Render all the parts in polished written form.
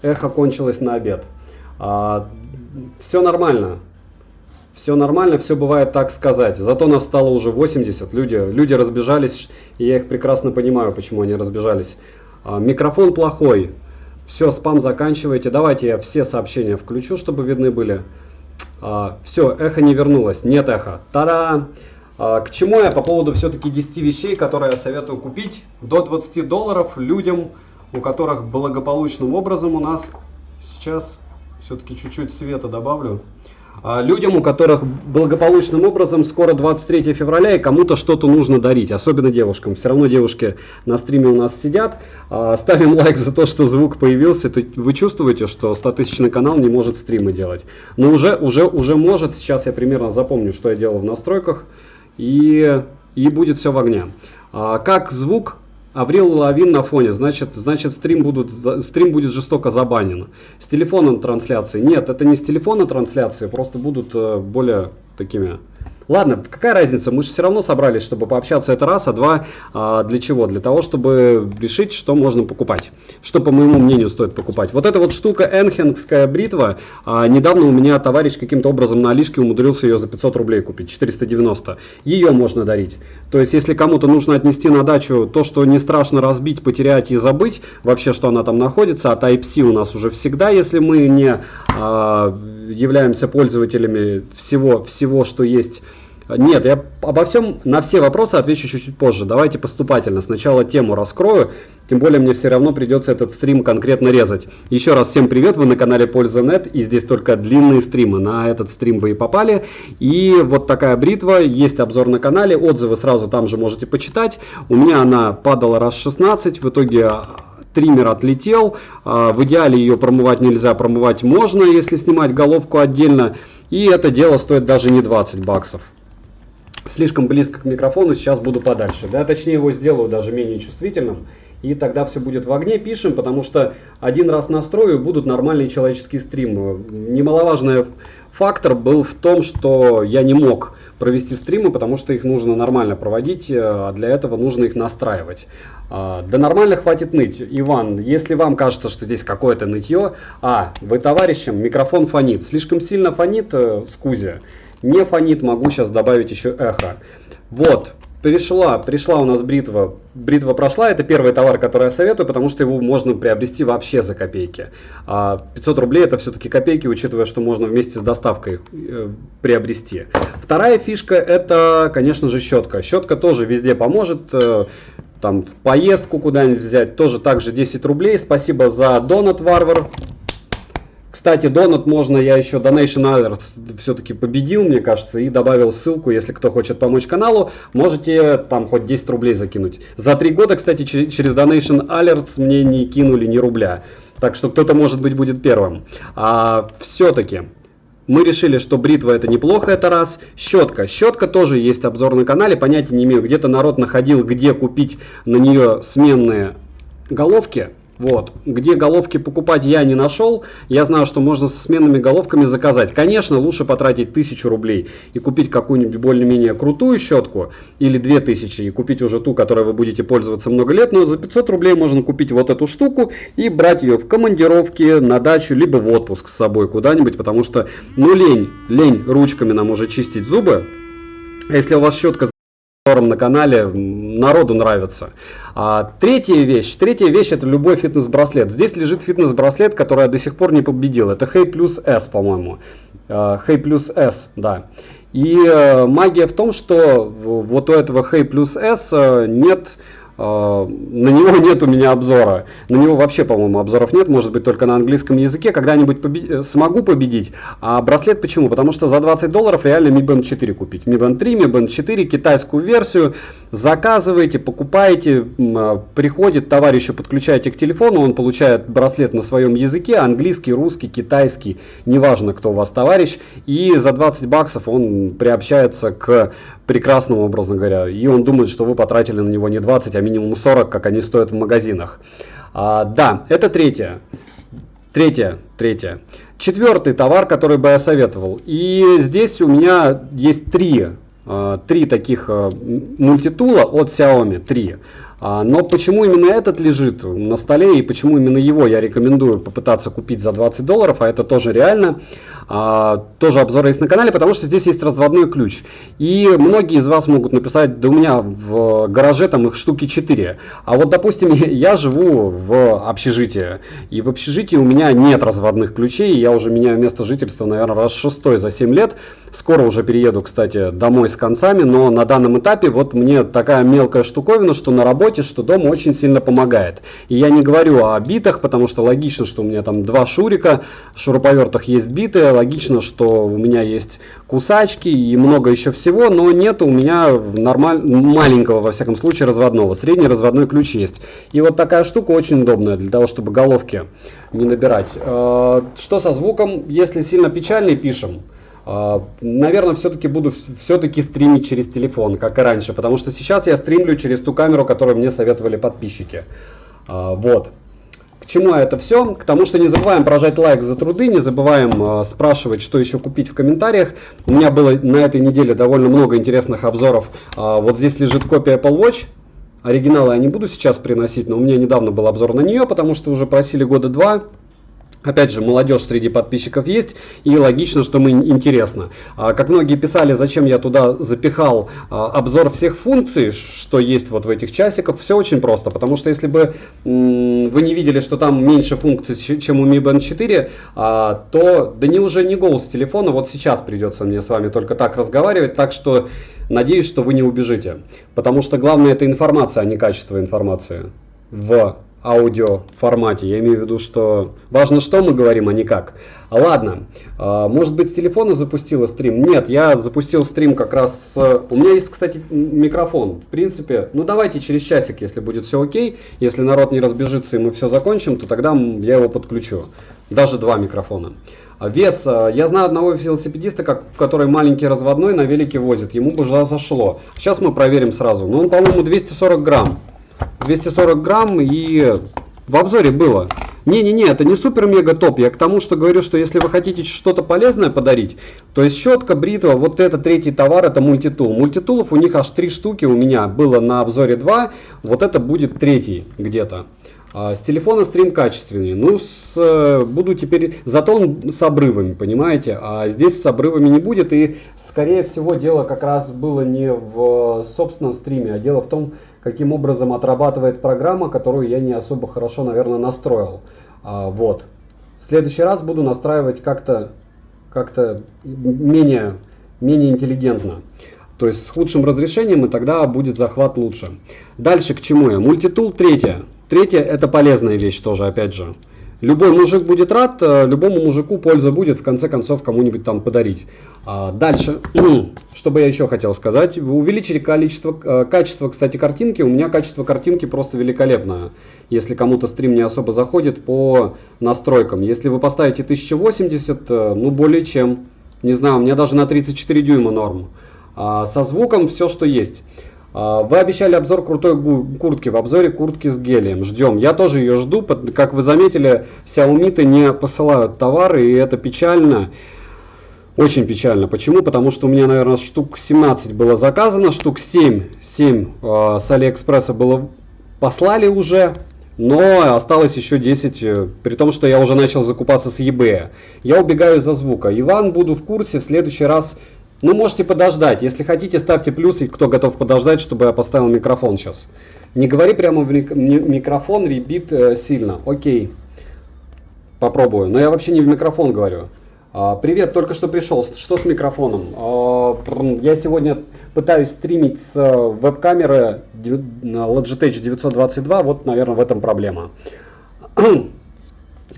Эхо кончилось на обед. Все нормально. Все нормально, все бывает, так сказать. Зато нас стало уже 80. Люди разбежались, и я их прекрасно понимаю, почему они разбежались. Микрофон плохой. Все, спам заканчивайте. Давайте я все сообщения включу, чтобы видны были. Все, эхо не вернулось. Нет эха. Та-да! К чему я по поводу все-таки 10 вещей, которые я советую купить до $20 людям, у которых благополучным образом у нас сейчас все-таки чуть-чуть света добавлю. Людям, у которых благополучным образом скоро 23 февраля и кому-то что-то нужно дарить, особенно девушкам. Все равно девушки на стриме у нас сидят. Ставим лайк за то, что звук появился. Вы чувствуете, что 100-тысячный канал не может стримы делать. Но уже может. Сейчас я примерно запомню, что я делал в настройках. И будет все в огне. Как звук? Аврил Лавин на фоне, значит стрим будет жестоко забанен. С телефона трансляции? Нет, это не с телефона трансляции, просто будут более такими... Ладно, какая разница, мы же все равно собрались, чтобы пообщаться, это раз, а два, для чего? Для того, чтобы решить, что можно покупать, что, по моему мнению, стоит покупать. Вот эта вот штука энхенгская бритва, недавно у меня товарищ каким-то образом на Алишке умудрился ее за 500 рублей купить, 490. Ее можно дарить. То есть, если кому-то нужно отнести на дачу то, что не страшно разбить, потерять и забыть, вообще, что она там находится, а Type-C у нас уже всегда, если мы не являемся пользователями всего, что есть. Нет, я обо всем, на все вопросы отвечу чуть-чуть позже. Давайте поступательно. Сначала тему раскрою. Тем более мне все равно придется этот стрим конкретно резать. Еще раз всем привет, вы на канале Польза.нет. И здесь только длинные стримы. На этот стрим вы и попали. И вот такая бритва. Есть обзор на канале. Отзывы сразу там же можете почитать. У меня она падала раз 16. В итоге... Триммер отлетел, в идеале ее промывать нельзя, промывать можно, если снимать головку отдельно. И это дело стоит даже не 20 баксов. Слишком близко к микрофону, сейчас буду подальше. Да, точнее его сделаю даже менее чувствительным. И тогда все будет в огне, пишем, потому что один раз настрою, будут нормальные человеческие стримы. Немаловажный фактор был в том, что я не мог провести стримы, потому что их нужно нормально проводить, а для этого нужно их настраивать. Да нормально, хватит ныть. Иван, если вам кажется, что здесь какое-то нытье, вы товарищам, микрофон фонит. Слишком сильно фонит, скузи. Не фонит, могу сейчас добавить еще эхо. Вот, пришла у нас бритва. Бритва прошла, это первый товар, который я советую, потому что его можно приобрести вообще за копейки. 500 рублей это все-таки копейки, учитывая, что можно вместе с доставкой приобрести. Вторая фишка это, конечно же, щетка. Щетка тоже везде поможет. Там в поездку куда-нибудь взять, тоже также 10 рублей. Спасибо за донат, Варвар. Кстати, донат можно, я еще Donation Alerts все-таки победил, мне кажется, и добавил ссылку, если кто хочет помочь каналу, можете там хоть 10 рублей закинуть. За 3 года, кстати, через Donation Alerts мне не кинули ни рубля, так что кто-то, может быть, будет первым. Все-таки... Мы решили, что бритва это неплохо, это раз. Щетка. Щетка тоже есть обзор на канале, понятия не имею. Где-то народ находил, где купить на нее сменные головки. Вот. Где головки покупать я не нашел. Я знаю, что можно со сменными головками заказать. Конечно, лучше потратить 1000 рублей и купить какую-нибудь более-менее крутую щетку. Или 2000 и купить уже ту, которой вы будете пользоваться много лет. Но за 500 рублей можно купить вот эту штуку и брать ее в командировке, на дачу, либо в отпуск с собой куда-нибудь. Потому что, лень ручками нам уже чистить зубы. А если у вас щетка на канале, народу нравится. Третья вещь это любой фитнес-браслет. Здесь лежит фитнес-браслет, который я до сих пор не победил. Это Hey Plus S, по-моему. Hey Plus S, да. И магия в том, что вот у этого Hey Plus S нет... На него нет у меня обзора. На него вообще, по-моему, обзоров нет. Может быть, только на английском языке. Когда-нибудь смогу победить. А браслет почему? Потому что за $20 реально Mi Band 4 купить. Mi Band 3, Mi Band 4, китайскую версию. Заказываете, покупаете. Приходит товарищу, подключаете к телефону. Он получает браслет на своем языке. Английский, русский, китайский. Неважно, кто у вас товарищ. И за 20 баксов он приобщается к прекрасному, образно говоря. И он думает, что вы потратили на него не 20, а минимум 40, как они стоят в магазинах. Да, это третье. Четвертый товар, который бы я советовал. И здесь у меня есть три таких мультитула от Xiaomi. 3. Но почему именно этот лежит на столе и почему именно его я рекомендую попытаться купить за $20, а это тоже реально. Тоже обзор есть на канале, потому что здесь есть разводной ключ. И многие из вас могут написать, да у меня в гараже там их штуки 4. А вот, допустим, я живу в общежитии. И в общежитии у меня нет разводных ключей. Я уже меняю место жительства, наверное, раз 6 за 7 лет. Скоро уже перееду, кстати, домой с концами. Но на данном этапе вот мне такая мелкая штуковина, что на работе, что дома, очень сильно помогает. И я не говорю о битах, потому что логично, что у меня там 2 шурика, в шуруповертах есть биты. Логично, что у меня есть кусачки и много еще всего, но нет у меня маленького, во всяком случае, разводного. Средний разводной ключ есть. И вот такая штука очень удобная для того, чтобы головки не набирать. Что со звуком? Если сильно печальный, пишем. Наверное, все-таки буду стримить через телефон, как и раньше, потому что сейчас я стримлю через ту камеру, которую мне советовали подписчики. Вот. К чему это все? К тому, что не забываем прожать лайк за труды, не забываем спрашивать, что еще купить в комментариях. У меня было на этой неделе довольно много интересных обзоров. Вот здесь лежит копия Apple Watch. Оригиналы я не буду сейчас приносить, но у меня недавно был обзор на нее, потому что уже просили года 2. Опять же, молодежь среди подписчиков есть, и логично, что мы интересно. Как многие писали, зачем я туда запихал обзор всех функций, что есть вот в этих часиках, все очень просто. Потому что если бы вы не видели, что там меньше функций, чем у Mi Band 4, то да уже не голос телефона, вот сейчас придется мне с вами только так разговаривать, так что надеюсь, что вы не убежите. Потому что главное это информация, а не качество информации в аудио формате. Я имею в виду, что важно, что мы говорим, а не как. Ладно, может быть, с телефона запустила стрим? Нет, я запустил стрим как раз с... У меня есть, кстати, микрофон. В принципе, ну давайте через часик, если будет все окей. Если народ не разбежится и мы все закончим, то тогда я его подключу. Даже 2 микрофона. Вес. Я знаю одного велосипедиста, который маленький разводной на велике возит. Ему бы зашло. Сейчас мы проверим сразу. Но он, по-моему, 240 грамм. 240 грамм и в обзоре было. Не-не-не, это не супер-мега топ. Я к тому, что говорю, что если вы хотите что-то полезное подарить, то есть щетка, бритва, вот это третий товар, это мультитул. Мультитулов у них аж 3 штуки у меня было на обзоре 2, вот это будет 3 где-то. С телефона стрим качественнее. Ну, буду теперь... Зато он с обрывами, понимаете? А здесь с обрывами не будет. И, скорее всего, дело как раз было не в собственном стриме, а дело в том, каким образом отрабатывает программа, которую я не особо хорошо, наверное, настроил. Вот. В следующий раз буду настраивать как-то менее интеллигентно. То есть с худшим разрешением, и тогда будет захват лучше. Дальше к чему я? Мультитул 3. 3 это полезная вещь тоже, опять же. Любой мужик будет рад, любому мужику польза будет, в конце концов, кому-нибудь там подарить. Дальше, что бы я еще хотел сказать. Вы увеличили качество, кстати, картинки. У меня качество картинки просто великолепное. Если кому-то стрим не особо заходит по настройкам. Если вы поставите 1080, ну более чем. Не знаю, у меня даже на 34 дюйма норм. Со звуком все, что есть. Вы обещали обзор крутой куртки. В обзоре куртки с гелием. Ждем. Я тоже ее жду. Как вы заметили, Xiaomi не посылают товары, и это печально. Очень печально. Почему? Потому что у меня, наверное, штук 17 было заказано, штук 7 с Алиэкспресса было послали уже. Но осталось еще 10, при том, что я уже начал закупаться с eBay. Я убегаю из-за звука. Иван, буду в курсе. В следующий раз... Ну, можете подождать. Если хотите, ставьте плюсы, кто готов подождать, чтобы я поставил микрофон сейчас. Не говори прямо в микрофон, ребит сильно. Окей. Попробую. Но я вообще не в микрофон говорю. Привет, только что пришел. Что с микрофоном? Я сегодня пытаюсь стримить с веб-камеры Logitech 922. Вот, наверное, в этом проблема.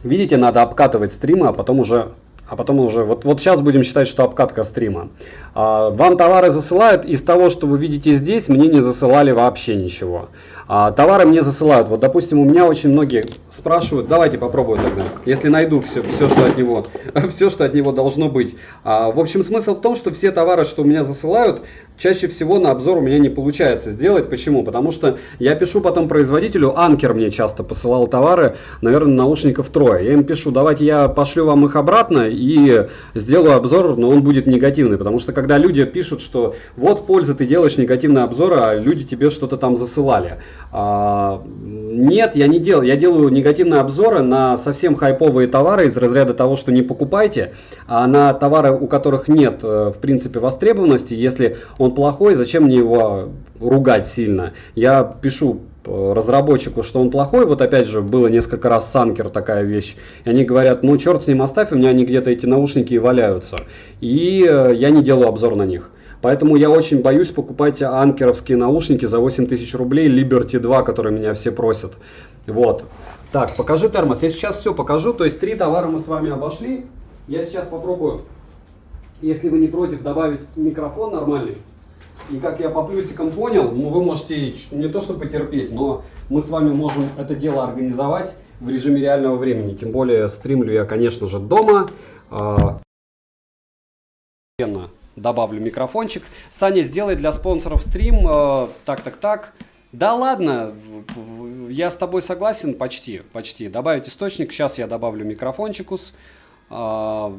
Видите, надо обкатывать стримы, а потом уже вот сейчас будем считать, что обкатка стрима. Вам товары засылают, из того, что вы видите здесь, мне не засылали вообще ничего. Товары мне засылают. Вот, допустим, у меня очень многие спрашивают, давайте попробую тогда, если найду все, что от него должно быть. В общем, смысл в том, что все товары, что у меня засылают, чаще всего на обзор у меня не получается сделать. Почему? Потому что я пишу потом производителю, Анкер мне часто посылал товары, наверное, наушников 3. Я им пишу, давайте я пошлю вам их обратно и сделаю обзор, но он будет негативный. Потому что когда люди пишут, что вот польза, ты делаешь негативные обзоры, а люди тебе что-то там засылали. Нет, я не делаю. Я делаю негативные обзоры на совсем хайповые товары из разряда того, что не покупайте, а на товары, у которых нет, в принципе, востребованности. Если он плохой, зачем мне его ругать сильно? Я пишу разработчику, что он плохой. Вот опять же, было несколько раз с Anker такая вещь. И они говорят, ну черт с ним оставь, у меня они где-то эти наушники и валяются. И я не делаю обзор на них. Поэтому я очень боюсь покупать анкеровские наушники за 8000 рублей, Liberty 2, которые меня все просят. Вот. Так, покажи термос. Я сейчас все покажу. То есть 3 товара мы с вами обошли. Я сейчас попробую, если вы не против, добавить микрофон нормальный. И как я по плюсикам понял, ну, вы можете не то что потерпеть, но мы с вами можем это дело организовать в режиме реального времени. Тем более стримлю я, конечно же, дома. Добавлю микрофончик. Саня, сделай для спонсоров стрим. Так. Да ладно, я с тобой согласен почти. Добавить источник. Сейчас я добавлю микрофончикус. Все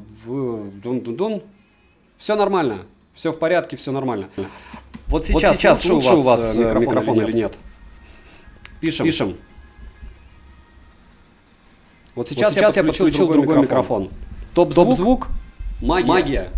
нормально. Все в порядке, все нормально. Вот сейчас лучше у вас микрофон или нет? Пишем. Вот сейчас я подключил другой микрофон. Топ-звук. Магия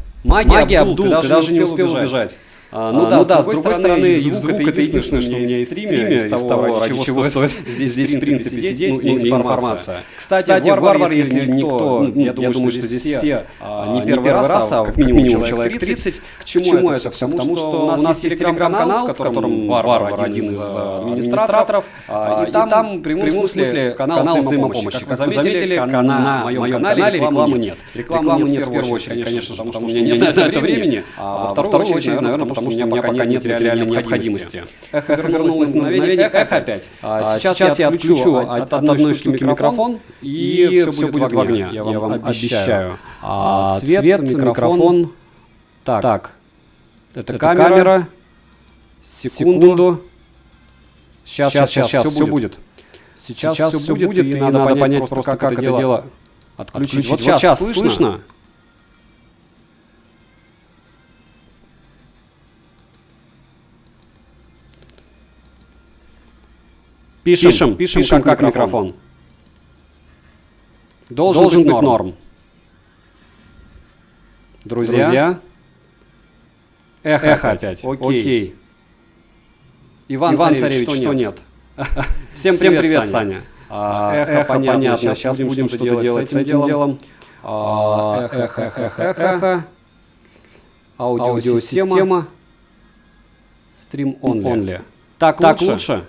Абдул, ты даже не успел убежать. Ну да, с другой стороны, звук это единственное, что у меня есть в стриме, из того, ради чего стоит здесь в принципе сидеть, ну и информация. Кстати, Варвар, если никто, я думаю, что здесь все не первый раз, а как минимум человек 30. К чему это все? Потому что у нас есть телеграм-канал, в котором Варвар один из администраторов, и там в прямом смысле канал взаимопомощи. Как вы заметили, на моем канале рекламы нет. Рекламы нет в первую очередь, конечно, потому что у меня нет на это времени, а во вторую очередь, наверное, потому что у меня пока нет реальной необходимости. Эхо вернулось на мгновение, эхо опять. Сейчас я отключу от одной штуки микрофон, и все будет в огне, я вам обещаю. Цвет, микрофон. Так, это камера. Секунду. Сейчас все будет. Сейчас все будет, и надо понять просто, как это дело отключить. Вот сейчас слышно? Пишем как микрофон. Должен быть норм. Друзья. Эхо опять. Окей. Иван Царевич, что нет? Всем привет, Саня. Эхо, понятно. Сейчас будем что-то делать с этим делом. Эхо. Аудиосистема. Стрим only. Так лучше?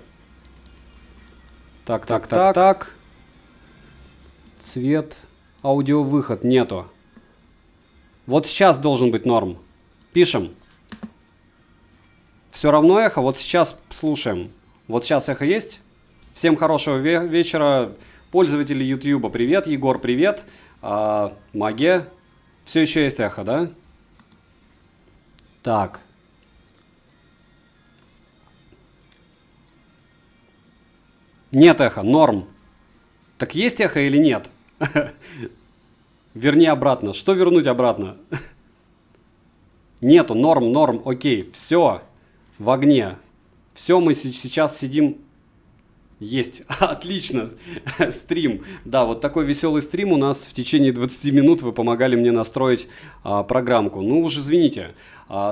Так. Цвет. Аудиовыход нету. Вот сейчас должен быть норм. Пишем. Все равно эхо. Вот сейчас слушаем. Вот сейчас эхо есть. Всем хорошего вечера. Пользователи YouTube. Привет. Егор, привет. Магия. Все еще есть эхо, да? Так. Нет эха, норм. Так есть эхо или нет? Верни обратно. Что вернуть обратно? Нету, норм, окей. Все в огне. Все, мы сейчас сидим. Есть. Отлично. Стрим. Да, вот такой веселый стрим у нас в течение 20 минут. Вы помогали мне настроить программку. Ну уж извините.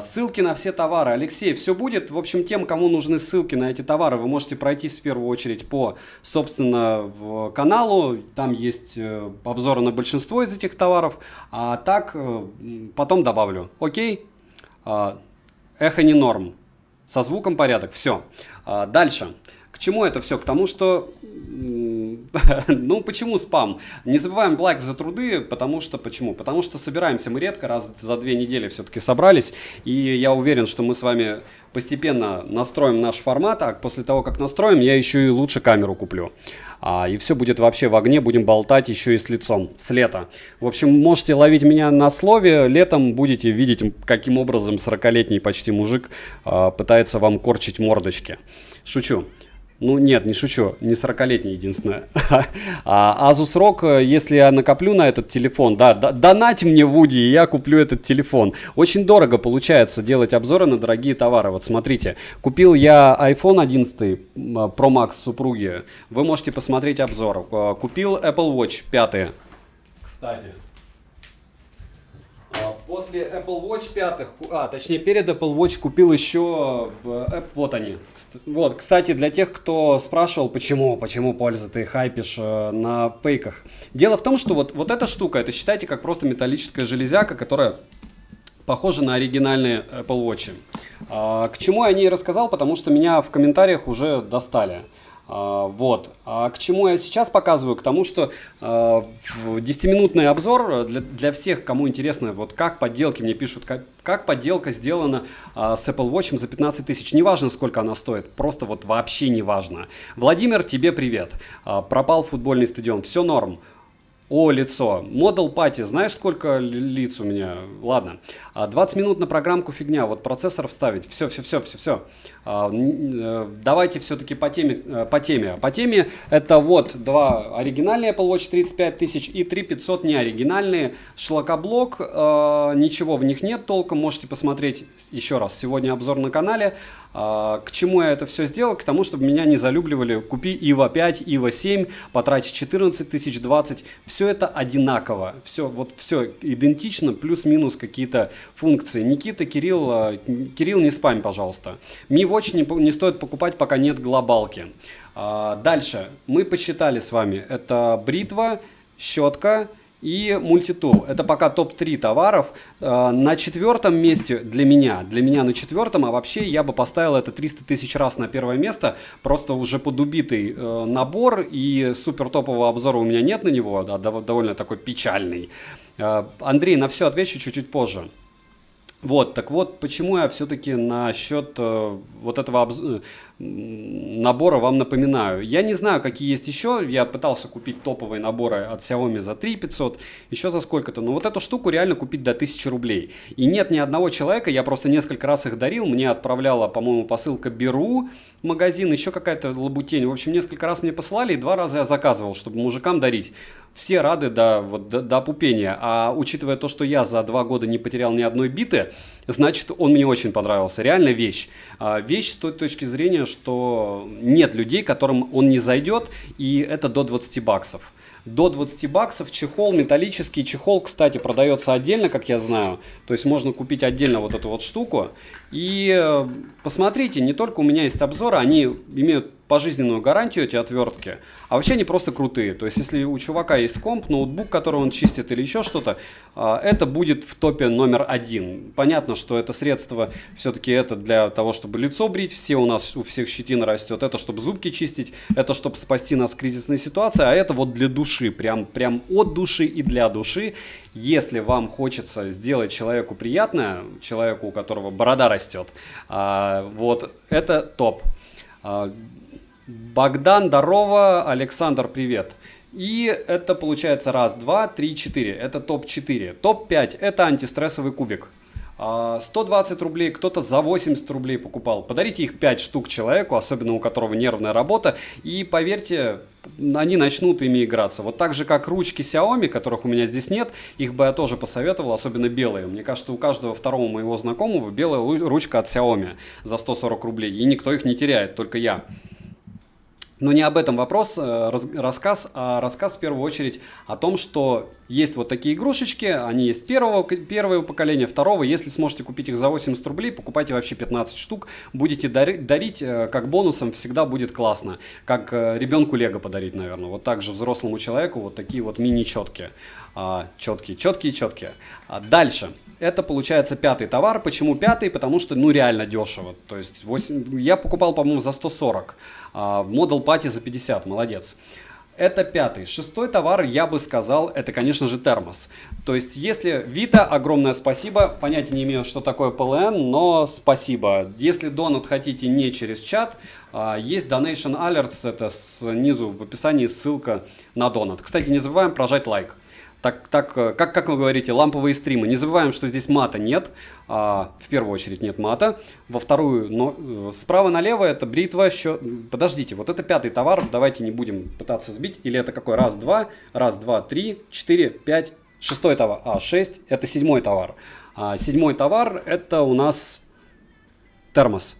Ссылки на все товары. Алексей, все будет. В общем, тем, кому нужны ссылки на эти товары, вы можете пройтись в первую очередь по, собственно, каналу. Там есть обзоры на большинство из этих товаров. А так, потом добавлю. Окей? Эхо не норм. Со звуком порядок. Все. Дальше. К чему это все? К тому, что... Ну, почему спам? Не забываем лайк за труды, потому что... Почему? Потому что собираемся мы редко, раз за 2 недели все-таки собрались, и я уверен, что мы с вами постепенно настроим наш формат, а после того, как настроим, я еще и лучше камеру куплю. И все будет вообще в огне, будем болтать еще и с лицом, с лета. В общем, можете ловить меня на слове, летом будете видеть, каким образом 40-летний почти мужик пытается вам корчить мордочки. Шучу. Ну нет, не шучу, не 40-летний единственное. Asus ROG, если я накоплю на этот телефон, да, донать мне, Вуди, и я куплю этот телефон. Очень дорого получается делать обзоры на дорогие товары. Вот смотрите, купил я iPhone 11 Pro Max супруги. Вы можете посмотреть обзор. Купил Apple Watch 5. Кстати. После Apple Watch 5, точнее перед Apple Watch купил еще, вот они. Вот, кстати, для тех, кто спрашивал, почему пользу ты хайпишь на фейках. Дело в том, что вот эта штука, это считайте как просто металлическая железяка, которая похожа на оригинальные Apple Watch. К чему я о ней рассказал, потому что меня в комментариях уже достали. Вот. А к чему я сейчас показываю? К тому, что 10-минутный обзор для всех, кому интересно, вот как подделки, мне пишут, как подделка сделана с Apple Watch за 15 тысяч. Неважно, сколько она стоит, просто вот вообще не важно. Владимир, тебе привет. Пропал футбольный стадион, все норм. О, лицо. Model Party. Знаешь, сколько лиц у меня? Ладно. 20 минут на программку фигня. Вот процессор вставить. Все. Давайте все-таки по теме. По теме это вот два оригинальные Apple Watch 35 тысяч и 3500 неоригинальные. Шлакоблок. Ничего в них нет толком. Можете посмотреть еще раз. Сегодня обзор на канале. К чему я это все сделал? К тому, чтобы меня не залюбливали. Купи IVA 5, IVA 7, потрачь 14 тысяч, 20. Все это одинаково. Все идентично, плюс-минус какие-то функции. Никита, Кирилл, не спамь, пожалуйста. Mi Watch не стоит покупать, пока нет глобалки. Дальше. Мы посчитали с вами. Это бритва, щетка и мультитул. Это пока топ-3 товаров. На четвертом месте для меня на четвертом, а вообще я бы поставил это 300 тысяч раз на первое место. Просто уже подубитый набор и супер топового обзора у меня нет на него, да, довольно такой печальный. Андрей, на все отвечу чуть-чуть позже. Вот, так вот, почему я все-таки насчет вот этого набора вам напоминаю. Я не знаю, какие есть еще. Я пытался купить топовые наборы от Xiaomi за 3500, еще за сколько-то. Но вот эту штуку реально купить до 1000 рублей. И нет ни одного человека, я просто несколько раз их дарил. Мне отправляла, по-моему, посылка Беру магазин, еще какая-то лабутень. В общем, несколько раз мне посылали, и 2 раза я заказывал, чтобы мужикам дарить. Все рады до опупения. А учитывая то, что я за 2 года не потерял ни одной биты, значит, он мне очень понравился. Реально вещь. Вещь с той точки зрения, что нет людей, которым он не зайдет, и это до 20 баксов. До 20 баксов чехол, металлический чехол, кстати, продается отдельно, как я знаю. То есть можно купить отдельно вот эту вот штуку. И посмотрите, не только у меня есть обзоры, они имеют пожизненную гарантию, эти отвертки, а вообще они просто крутые. То есть если у чувака есть комп, ноутбук, который он чистит или еще что-то, это будет в топе номер 1. Понятно, что это средство все-таки это для того, чтобы лицо брить, у всех щетина растет, это чтобы зубки чистить, это чтобы спасти нас в кризисной ситуации, а это вот для души, прям от души и для души. Если вам хочется сделать человеку приятное, человеку, у которого борода растет, вот это топ. Богдан, здорово, Александр, привет. И это получается 1, 2, 3, 4. Это топ-4. Топ-5 это антистрессовый кубик. 120 рублей, кто-то за 80 рублей покупал. Подарите их 5 штук человеку, особенно у которого нервная работа. И поверьте, они начнут ими играться. Вот так же, как ручки Xiaomi, которых у меня здесь нет, их бы я тоже посоветовал, особенно белые. Мне кажется, у каждого второго моего знакомого белая ручка от Xiaomi за 140 рублей. И никто их не теряет, только я. Но не об этом рассказ, а рассказ в первую очередь о том, что есть вот такие игрушечки, они есть первого поколения, второго. Если сможете купить их за 80 рублей, покупайте вообще 15 штук, будете дарить как бонусом, всегда будет классно. Как ребенку Лего подарить, наверное. Вот так же взрослому человеку вот такие вот мини-четкие. Четкие. Дальше. Это получается 5-й товар. Почему 5-й? Потому что реально дешево. То есть я покупал, по-моему, за 140. Model Party за 50. Молодец. Это 5-й. 6-й товар, я бы сказал, это, конечно же, термос. То есть, если Vita, огромное спасибо. Понятия не имею, что такое PLN, но спасибо. Если донат хотите не через чат, есть Donation Alerts, это снизу в описании ссылка на донат. Кстати, не забываем прожать лайк. как вы говорите, ламповые стримы. Не забываем, что здесь мата нет. В первую очередь нет мата. Во вторую, но справа налево это бритва. Подождите, вот это 5-й товар. Давайте не будем пытаться сбить. Или это какой? Раз, два, 3, 4, 5, 6-й товар. 6 это 7-й товар. 7-й товар это у нас термос.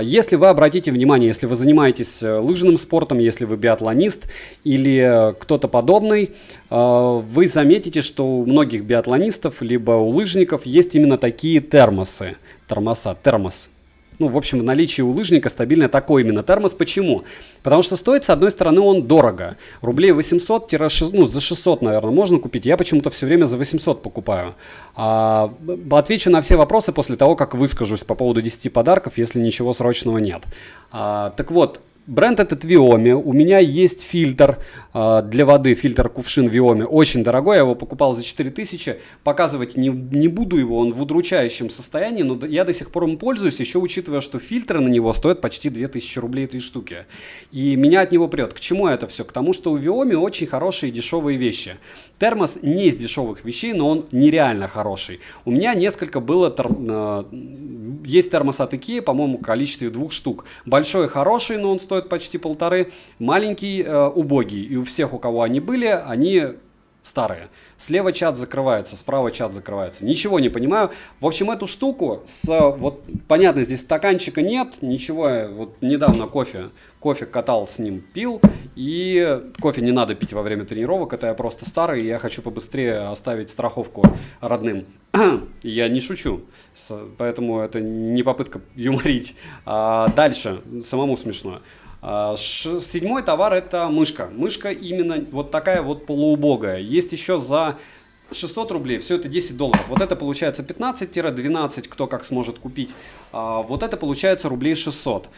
Если вы обратите внимание, если вы занимаетесь лыжным спортом, если вы биатлонист или кто-то подобный, вы заметите, что у многих биатлонистов либо у лыжников есть именно такие термосы. Термос. Ну, в общем, в наличии у лыжника стабильно такой именно термос. Почему? Потому что стоит, с одной стороны, он дорого. Рублей 800-600, ну, за 600, наверное, можно купить. Я почему-то все время за 800 покупаю. Отвечу на все вопросы после того, как выскажусь по поводу 10 подарков, если ничего срочного нет. Так вот. Бренд этот Viomi. У меня есть фильтр для воды, фильтр-кувшин Viomi. Очень дорогой, я его покупал за 4000. Показывать не буду его, он в удручающем состоянии, но я до сих пор им пользуюсь, еще учитывая, что фильтры на него стоят почти 2000 рублей 3 штуки. И меня от него прет. К чему это все? К тому, что у Viomi очень хорошие дешевые вещи. Термос не из дешевых вещей, но он нереально хороший. У меня несколько было... Есть термос от Ikea, по-моему, в количестве 2 штук. Большой хороший, но он стоит почти 1,5. Маленький, убогий. И у всех, у кого они были, они старые. Слева чат закрывается, справа чат закрывается. Ничего не понимаю. В общем, эту штуку, понятно, здесь стаканчика нет, ничего. Вот недавно кофе катал с ним, пил. И кофе не надо пить во время тренировок. Это я просто старый, и я хочу побыстрее оставить страховку родным. Я не шучу. Поэтому это не попытка юморить. Дальше, самому смешно. 7-й товар это мышка. Мышка именно вот такая вот полуубогая. Есть еще за 600 рублей, все это $10. Вот это получается 15-12, кто как сможет купить. Вот это получается рублей 600.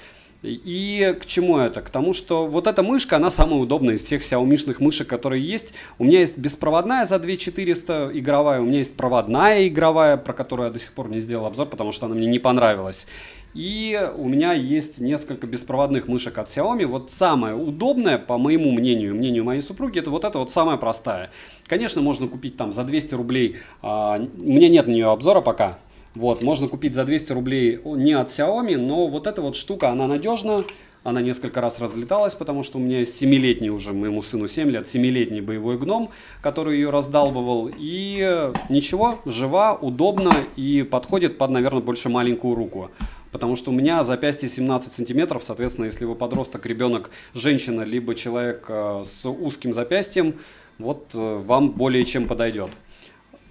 И к чему это? К тому, что вот эта мышка, она самая удобная из всех Xiaomi-шных мышек, которые есть. У меня есть беспроводная за 2400 игровая, у меня есть проводная игровая, про которую я до сих пор не сделал обзор, потому что она мне не понравилась. И у меня есть несколько беспроводных мышек от Xiaomi. Вот самая удобная, по моему мнению, мнению моей супруги, это вот эта вот самая простая. Конечно, можно купить там за 200 рублей, у меня нет на нее обзора пока. Вот, можно купить за 200 рублей не от Xiaomi, но вот эта вот штука, она надежна. Она несколько раз разлеталась, потому что у меня есть 7-летний уже, моему сыну 7 лет, 7-летний боевой гном, который ее раздалбывал. И ничего, жива, удобно и подходит под, наверное, больше маленькую руку. Потому что у меня запястье 17 сантиметров, соответственно, если вы подросток, ребенок, женщина, либо человек с узким запястьем, вот вам более чем подойдет.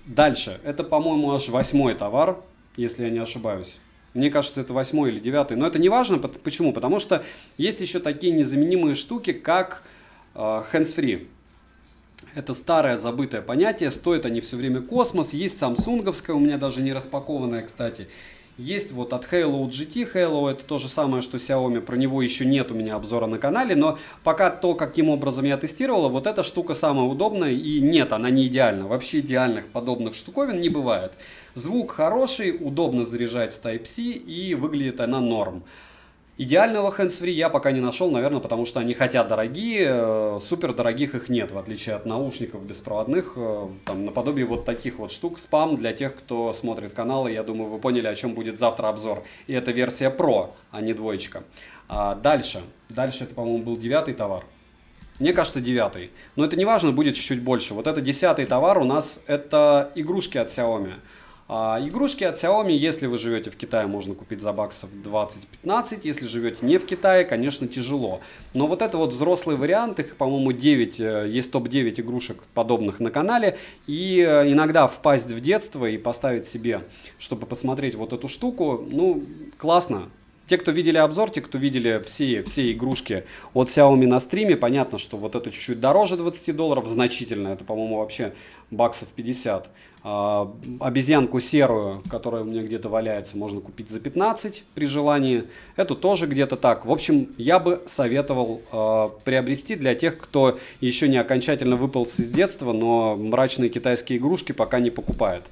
Дальше, это, по-моему, аж 8-й товар, если я не ошибаюсь. Мне кажется, это 8-й или 9-й, но это не важно. Почему? Потому что есть еще такие незаменимые штуки, как hands-free. Это старое забытое понятие, стоят они все время космос. Есть самсунговская, у меня даже не распакованная, кстати. Есть вот от Halo GT. Halo это то же самое, что Xiaomi. Про него еще нет у меня обзора на канале. Но пока то, каким образом я тестировала, вот эта штука самая удобная. И нет, она не идеальна. Вообще идеальных подобных штуковин не бывает. Звук хороший, удобно заряжать с Type-C и выглядит она норм. Идеального hands-free я пока не нашел, наверное, потому что они хотя дорогие, супер дорогих их нет, в отличие от наушников беспроводных, там, наподобие вот таких вот штук. Спам для тех, кто смотрит каналы, я думаю, вы поняли, о чем будет завтра обзор. И это версия Pro, а не двоечка. Дальше это, по-моему, был 9-й товар. Мне кажется, 9-й. Но это не важно, будет чуть-чуть больше. Вот это 10-й товар у нас, это игрушки от Xiaomi. Игрушки от Xiaomi, если вы живете в Китае, можно купить за баксов 20-15. Если живете не в Китае, конечно, тяжело. Но вот это вот взрослый вариант, их, по-моему, 9, есть топ-9 игрушек подобных на канале. И иногда впасть в детство и поставить себе, чтобы посмотреть вот эту штуку, ну, классно. Те, кто видели обзор, те, кто видели все игрушки от Xiaomi на стриме, понятно, что вот это чуть-чуть дороже $20, значительно, это, по-моему, вообще баксов 50. Обезьянку серую, которая у меня где-то валяется, можно купить за 15 при желании. Эту тоже где-то так. В общем, я бы советовал приобрести для тех, кто еще не окончательно выполз из детства, но мрачные китайские игрушки пока не покупает.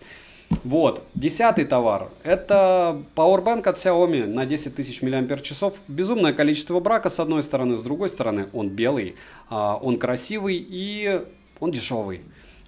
Вот, 10-й товар. Это Powerbank от Xiaomi на 10 тысяч мАч. Безумное количество брака с одной стороны, с другой стороны он белый, он красивый и он дешевый.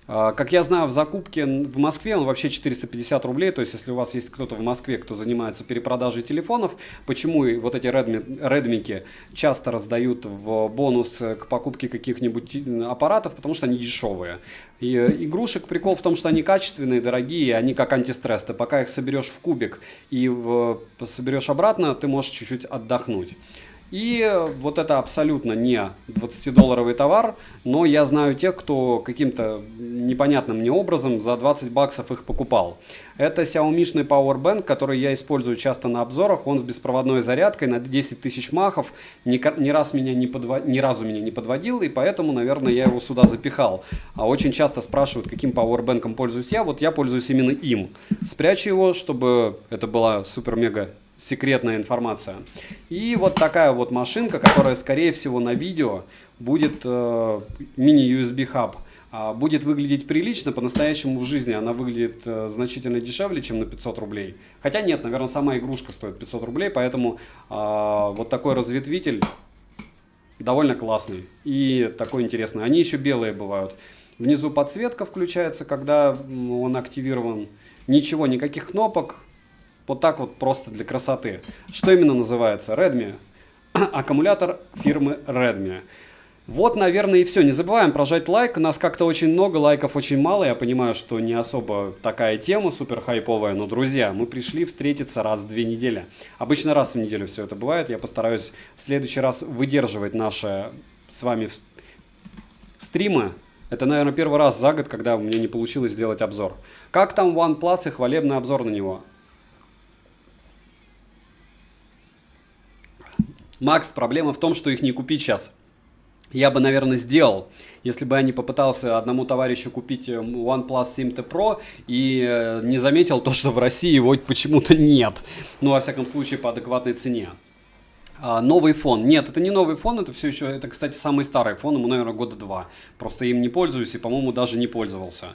Как я знаю, в закупке в Москве он вообще 450 рублей, то есть если у вас есть кто-то в Москве, кто занимается перепродажей телефонов, почему и вот эти Redmi часто раздают в бонус к покупке каких-нибудь аппаратов, потому что они дешевые. И игрушек прикол в том, что они качественные, дорогие, они как антистресс. Ты пока их соберешь в кубик и соберешь обратно, ты можешь чуть-чуть отдохнуть. И вот это абсолютно не 20-долларовый товар, но я знаю тех, кто каким-то непонятным мне образом за 20 баксов их покупал. Это Xiaomi-шный Powerbank, который я использую часто на обзорах. Он с беспроводной зарядкой на 10 тысяч махов. Ни разу меня не подводил, и поэтому, наверное, я его сюда запихал. А очень часто спрашивают, каким Powerbank'ом пользуюсь я. Вот я пользуюсь именно им. Спрячу его, чтобы это была супер-мега секретная информация. И вот такая вот машинка, которая, скорее всего, на видео будет мини-USB хаб. Будет выглядеть прилично, по-настоящему в жизни она выглядит значительно дешевле, чем на 500 рублей. Хотя нет, наверное, сама игрушка стоит 500 рублей, поэтому вот такой разветвитель довольно классный и такой интересный. Они еще белые бывают. Внизу подсветка включается, когда он активирован. Ничего, никаких кнопок. Вот так вот просто для красоты. Что именно называется? Redmi. Аккумулятор фирмы Redmi. Вот, наверное, и все. Не забываем прожать лайк. Нас как-то очень много, лайков очень мало. Я понимаю, что не особо такая тема супер хайповая. Но, друзья, мы пришли встретиться раз в 2 недели. Обычно раз в неделю все это бывает. Я постараюсь в следующий раз выдерживать наши с вами стримы. Это, наверное, первый раз за год, когда у меня не получилось сделать обзор. Как там OnePlus и хвалебный обзор на него? Макс, проблема в том, что их не купить сейчас. Я бы, наверное, сделал, если бы я не попытался одному товарищу купить OnePlus 7T Pro и не заметил то, что в России его почему-то нет. Ну, во всяком случае, по адекватной цене. Новый фон. Нет, это не новый фон, это все еще, это, кстати, самый старый фон, ему, наверное, года 2. Просто им не пользуюсь и, по-моему, даже не пользовался.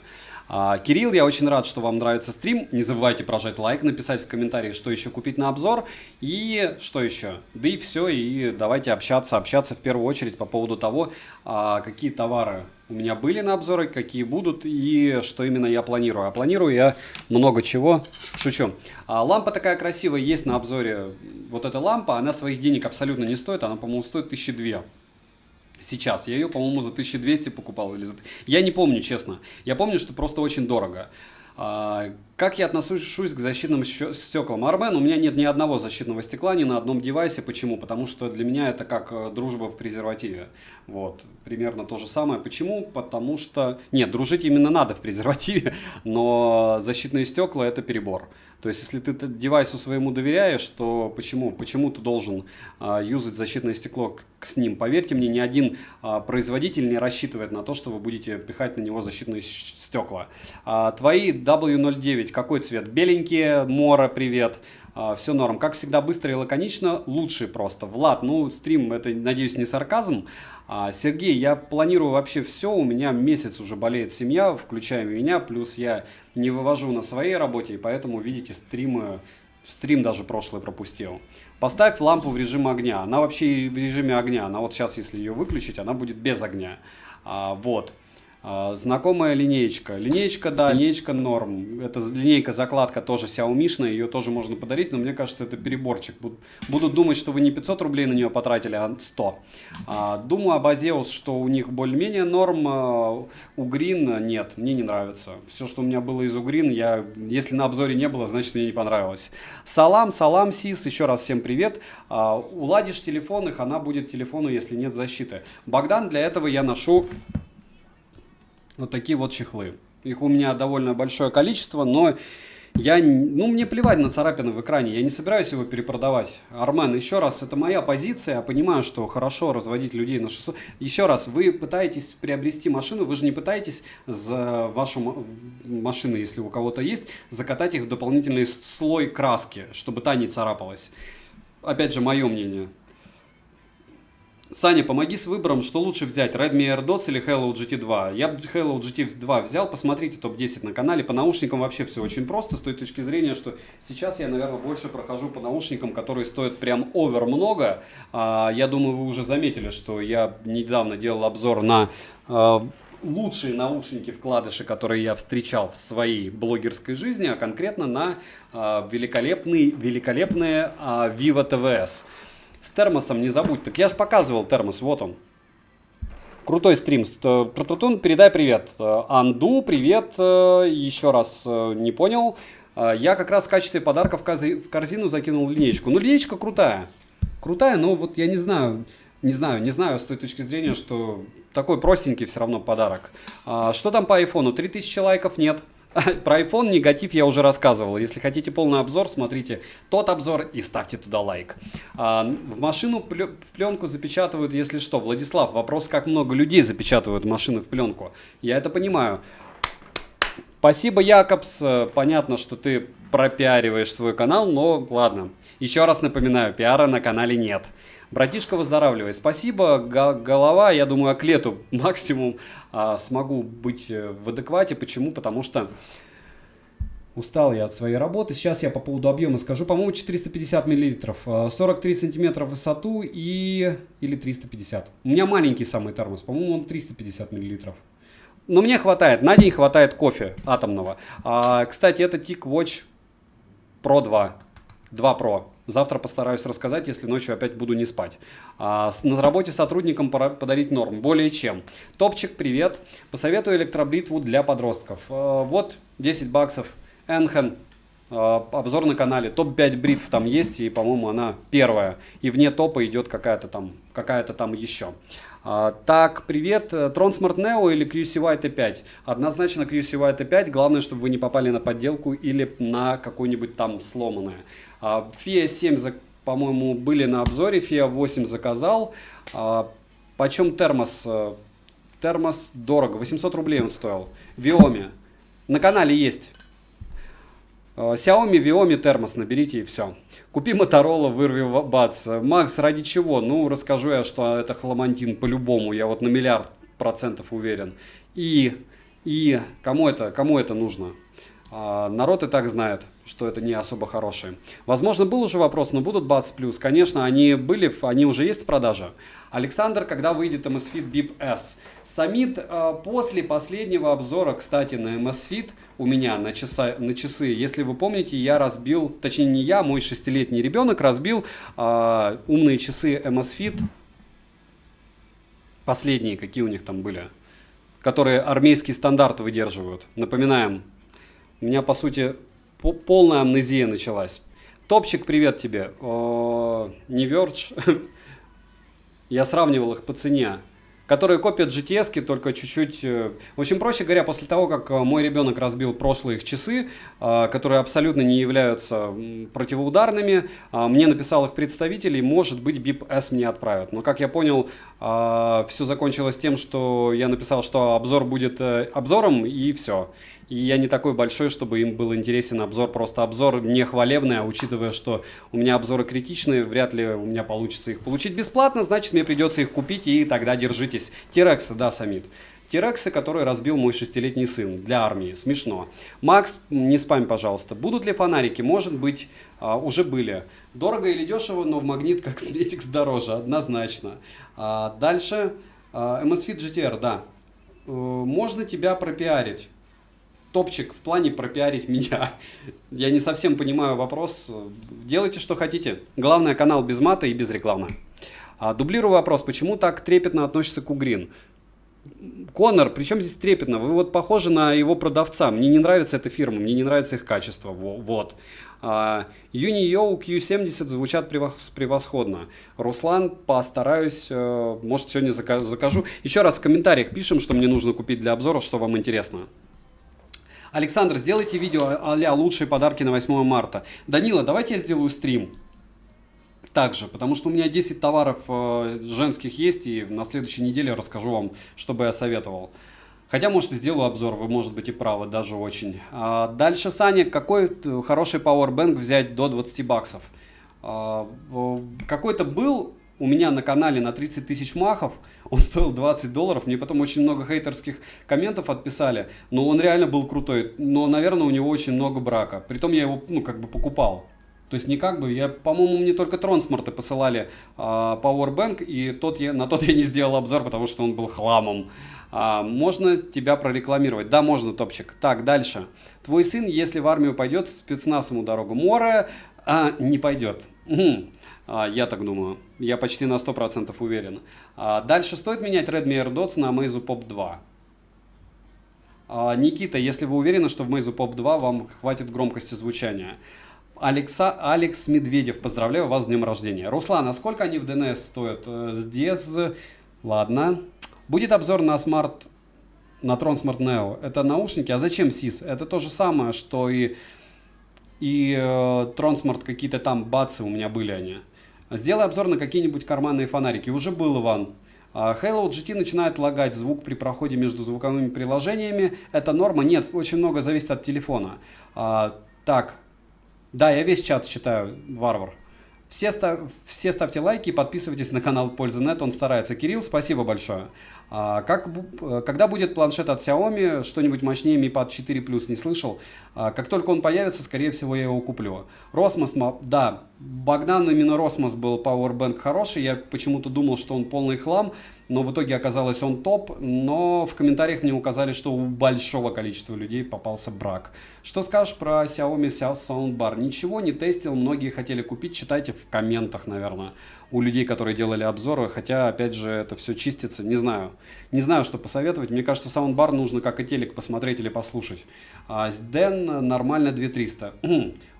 Кирилл, я очень рад, что вам нравится стрим. Не забывайте прожать лайк, написать в комментарии, что еще купить на обзор. И что еще? Да и все, и давайте общаться в первую очередь по поводу того, какие товары у меня были на обзоры, какие будут и что именно я планирую. А планирую я много чего. Шучу. Лампа такая красивая есть на обзоре. Вот эта лампа, она своих денег абсолютно не стоит. Она, по-моему, стоит 1200. Сейчас. Я ее, по-моему, за 1200 покупал. Я не помню, честно. Я помню, что просто очень дорого. Как я отношусь к защитным стеклам? Армен, у меня нет ни одного защитного стекла ни на одном девайсе. Почему? Потому что для меня это как дружба в презервативе. Вот. Примерно то же самое. Почему? Потому что... Нет, дружить именно надо в презервативе, но защитные стекла это перебор. То есть, если ты девайсу своему доверяешь, то почему? Почему ты должен юзать защитное стекло с ним? Поверьте мне, ни один производитель не рассчитывает на то, что вы будете пихать на него защитные стекла. Твои W09, какой цвет? Беленькие, Мора, привет. Все норм. Как всегда, быстро и лаконично, лучше просто. Влад, ну, стрим, это, надеюсь, не сарказм. Сергей, я планирую вообще все. У меня месяц уже болеет семья, включая меня. Плюс я не вывожу на своей работе, и поэтому, видите, стрим даже прошлый пропустил. Поставь лампу в режим огня. Она вообще в режиме огня. Она вот сейчас, если ее выключить, она будет без огня. Вот. Знакомая линеечка. Линеечка, да, линеечка норм. Это линейка-закладка тоже Xiaomi-шная, ее тоже можно подарить, но мне кажется, это переборчик. Будут думать, что вы не 500 рублей на нее потратили, а 100. Думаю об Azeus, что у них более-менее норм. У Green нет, мне не нравится. Все, что у меня было из Ugreen, если на обзоре не было, значит мне не понравилось. Салам, Сис, еще раз всем привет. Уладишь телефон, и хана будет телефону, если нет защиты. Богдан, для этого я ношу вот такие вот чехлы. Их у меня довольно большое количество, но мне плевать на царапины в экране, я не собираюсь его перепродавать. Армен, еще раз, это моя позиция, я понимаю, что хорошо разводить людей на 600. Еще раз, вы пытаетесь приобрести машину, вы же не пытаетесь за вашу машину, если у кого-то есть, закатать их в дополнительный слой краски, чтобы та не царапалась. Опять же, мое мнение. Саня, помоги с выбором, что лучше взять, Redmi AirDots или Hello GT2. Я бы Hello GT2 взял, посмотрите топ-10 на канале. По наушникам вообще все очень просто, с той точки зрения, что сейчас я, наверное, больше прохожу по наушникам, которые стоят прям овер много. Я думаю, вы уже заметили, что я недавно делал обзор на лучшие наушники-вкладыши, которые я встречал в своей блогерской жизни, а конкретно на великолепные Vivo TVS. С термосом не забудь. Так я же показывал термос, вот он. Крутой стрим. Протутун, передай привет. Анду, привет. Еще раз не понял. Я как раз в качестве подарка в корзину закинул линейку. Ну, линейка крутая. Крутая, но вот я не знаю с той точки зрения, что такой простенький все равно подарок. Что там по айфону? 3000 лайков нет. Про iPhone негатив я уже рассказывал. Если хотите полный обзор, смотрите тот обзор и ставьте туда лайк. В машину в пленку запечатывают, если что. Владислав, вопрос, как много людей запечатывают машины в пленку. Я это понимаю. Спасибо, Якобс. Понятно, что ты пропиариваешь свой канал, но ладно. Еще раз напоминаю, пиара на канале нет. Братишка, выздоравливай. Спасибо, голова. Я думаю, к лету максимум смогу быть в адеквате. Почему? Потому что устал я от своей работы. Сейчас я по поводу объема скажу. По-моему, 450 мл. 43 сантиметра в высоту или 350. У меня маленький самый термос. По-моему, он 350 мл. Но мне хватает. На день хватает кофе атомного. Кстати, это TicWatch Pro 2. 2 Pro. Завтра постараюсь рассказать, если ночью опять буду не спать. На работе сотрудникам подарить норм. Более чем. Топчик, привет. Посоветую электробритву для подростков. Вот 10 баксов. Энхен. Обзор на канале. Топ-5 бритв там есть, и, по-моему, она первая. И вне топа идет какая-то там еще. Так, привет. Tron Smart Neo или QCY T5? Однозначно QCY T5. Главное, чтобы вы не попали на подделку или на какое-нибудь там сломанное. FIA 7, по-моему, были на обзоре. FIA 8 заказал. Почем термос? Термос дорого. 800 рублей он стоил. Viomi. На канале есть. Xiaomi, Viomi, термос, наберите и все. Купи Motorola, вырви бац. Макс, ради чего? Ну, расскажу я, что это хламантин по-любому. Я вот на 100% уверен. И кому это нужно? Народ и так знает, что это не особо хорошие. Возможно, был уже вопрос, но будут Buds Plus? Конечно, они уже есть в продаже. Александр, когда выйдет Amazfit Bip S? Самит после последнего обзора, кстати, на Amazfit у меня на часы, если вы помните, я разбил, точнее не я, мой 6-летний ребенок разбил умные часы Amazfit, последние, какие у них там были, которые армейские стандарты выдерживают. Напоминаем. У меня, по сути, полная амнезия началась. Топчик, привет тебе. Не Verge. Я сравнивал их по цене. Которые копят GTS-ки, только чуть-чуть... В общем, проще говоря, после того, как мой ребенок разбил прошлые их часы, которые абсолютно не являются противоударными, мне написал их представитель, и, может быть, BIP S мне отправят. Но, как я понял, все закончилось тем, что я написал, что обзор будет обзором, и все. И я не такой большой, чтобы им был интересен обзор. Просто обзор не хвалебный, а учитывая, что у меня обзоры критичные, вряд ли у меня получится их получить бесплатно, значит, мне придется их купить, и тогда держитесь. Тирексы, да, Самит. Тирексы, которые разбил мой 6-летний сын для армии. Смешно. Макс, не спам, пожалуйста. Будут ли фонарики? Может быть, уже были. Дорого или дешево, но в Магнит как Сметикс дороже, однозначно. Дальше. Amazfit GTR, да. Можно тебя пропиарить. Топчик в плане пропиарить меня. Я не совсем понимаю вопрос. Делайте, что хотите. Главное, канал без мата и без рекламы. Дублирую вопрос. Почему так трепетно относится к Угрин? Конор, причем здесь трепетно? Вы вот похожи на его продавца. Мне не нравится эта фирма, мне не нравится их качество. Вот. Юниоу Q70 звучат превосходно. Руслан, постараюсь, может, сегодня закажу. Еще раз в комментариях пишем, что мне нужно купить для обзора, что вам интересно. Александр, сделайте видео а-ля лучшие подарки на 8 марта. Данила, давайте я сделаю стрим. Также, потому что у меня 10 товаров женских есть, и на следующей неделе расскажу вам, что бы я советовал. Хотя, может, сделаю обзор, вы, может быть, и правы, даже очень. Дальше, Саня, какой хороший Powerbank взять до 20 баксов? Какой-то был у меня на канале на 30 тысяч махов, он стоил $20, мне потом очень много хейтерских комментов отписали, но он реально был крутой, но, наверное, у него очень много брака, притом я его, покупал. То есть не как бы, по-моему, мне только Тронсмарты посылали Powerbank, и на тот я не сделал обзор, потому что он был хламом. Можно тебя прорекламировать? Да, можно, топчик. Так, дальше. Твой сын, если в армию пойдет, спецназ ему дорогу. Море не пойдет. Я так думаю. Я почти на 100% уверен. Дальше стоит менять Redmi AirDots на Meizu Pop 2. Никита, если вы уверены, что в Meizu Pop 2 вам хватит громкости звучания. Алекс Медведев, поздравляю вас с днем рождения. Руслан, а сколько они в DNS стоят? Здесь, ладно. Будет обзор на Tron Smart Neo. Это наушники. А зачем SIS? Это то же самое, что и Tron Smart какие-то там бацы у меня были они. Сделай обзор на какие-нибудь карманные фонарики. Уже был, Иван. Halo GT начинает лагать звук при проходе между звуковыми приложениями. Это норма? Нет, очень много зависит от телефона. Так. Да, я весь чат читаю, варвар. Все ставьте лайки и подписывайтесь на канал Пользы.нет, он старается. Кирилл, спасибо большое. Когда будет планшет от Xiaomi, что-нибудь мощнее Mi Pad 4 Plus, не слышал? Как только он появится, скорее всего, я его куплю. Росмос, да, Богдан именно Росмос был Powerbank хороший, я почему-то думал, что он полный хлам, но в итоге оказалось он топ, но в комментариях мне указали, что у большого количества людей попался брак. Что скажешь про Xiaomi Soundbar? Ничего, не тестил, многие хотели купить, читайте в комментах, наверное, у людей, которые делали обзоры, хотя, опять же, это все чистится, не знаю, что посоветовать, мне кажется, саундбар нужно как и телек посмотреть или послушать. SDN нормально 2300.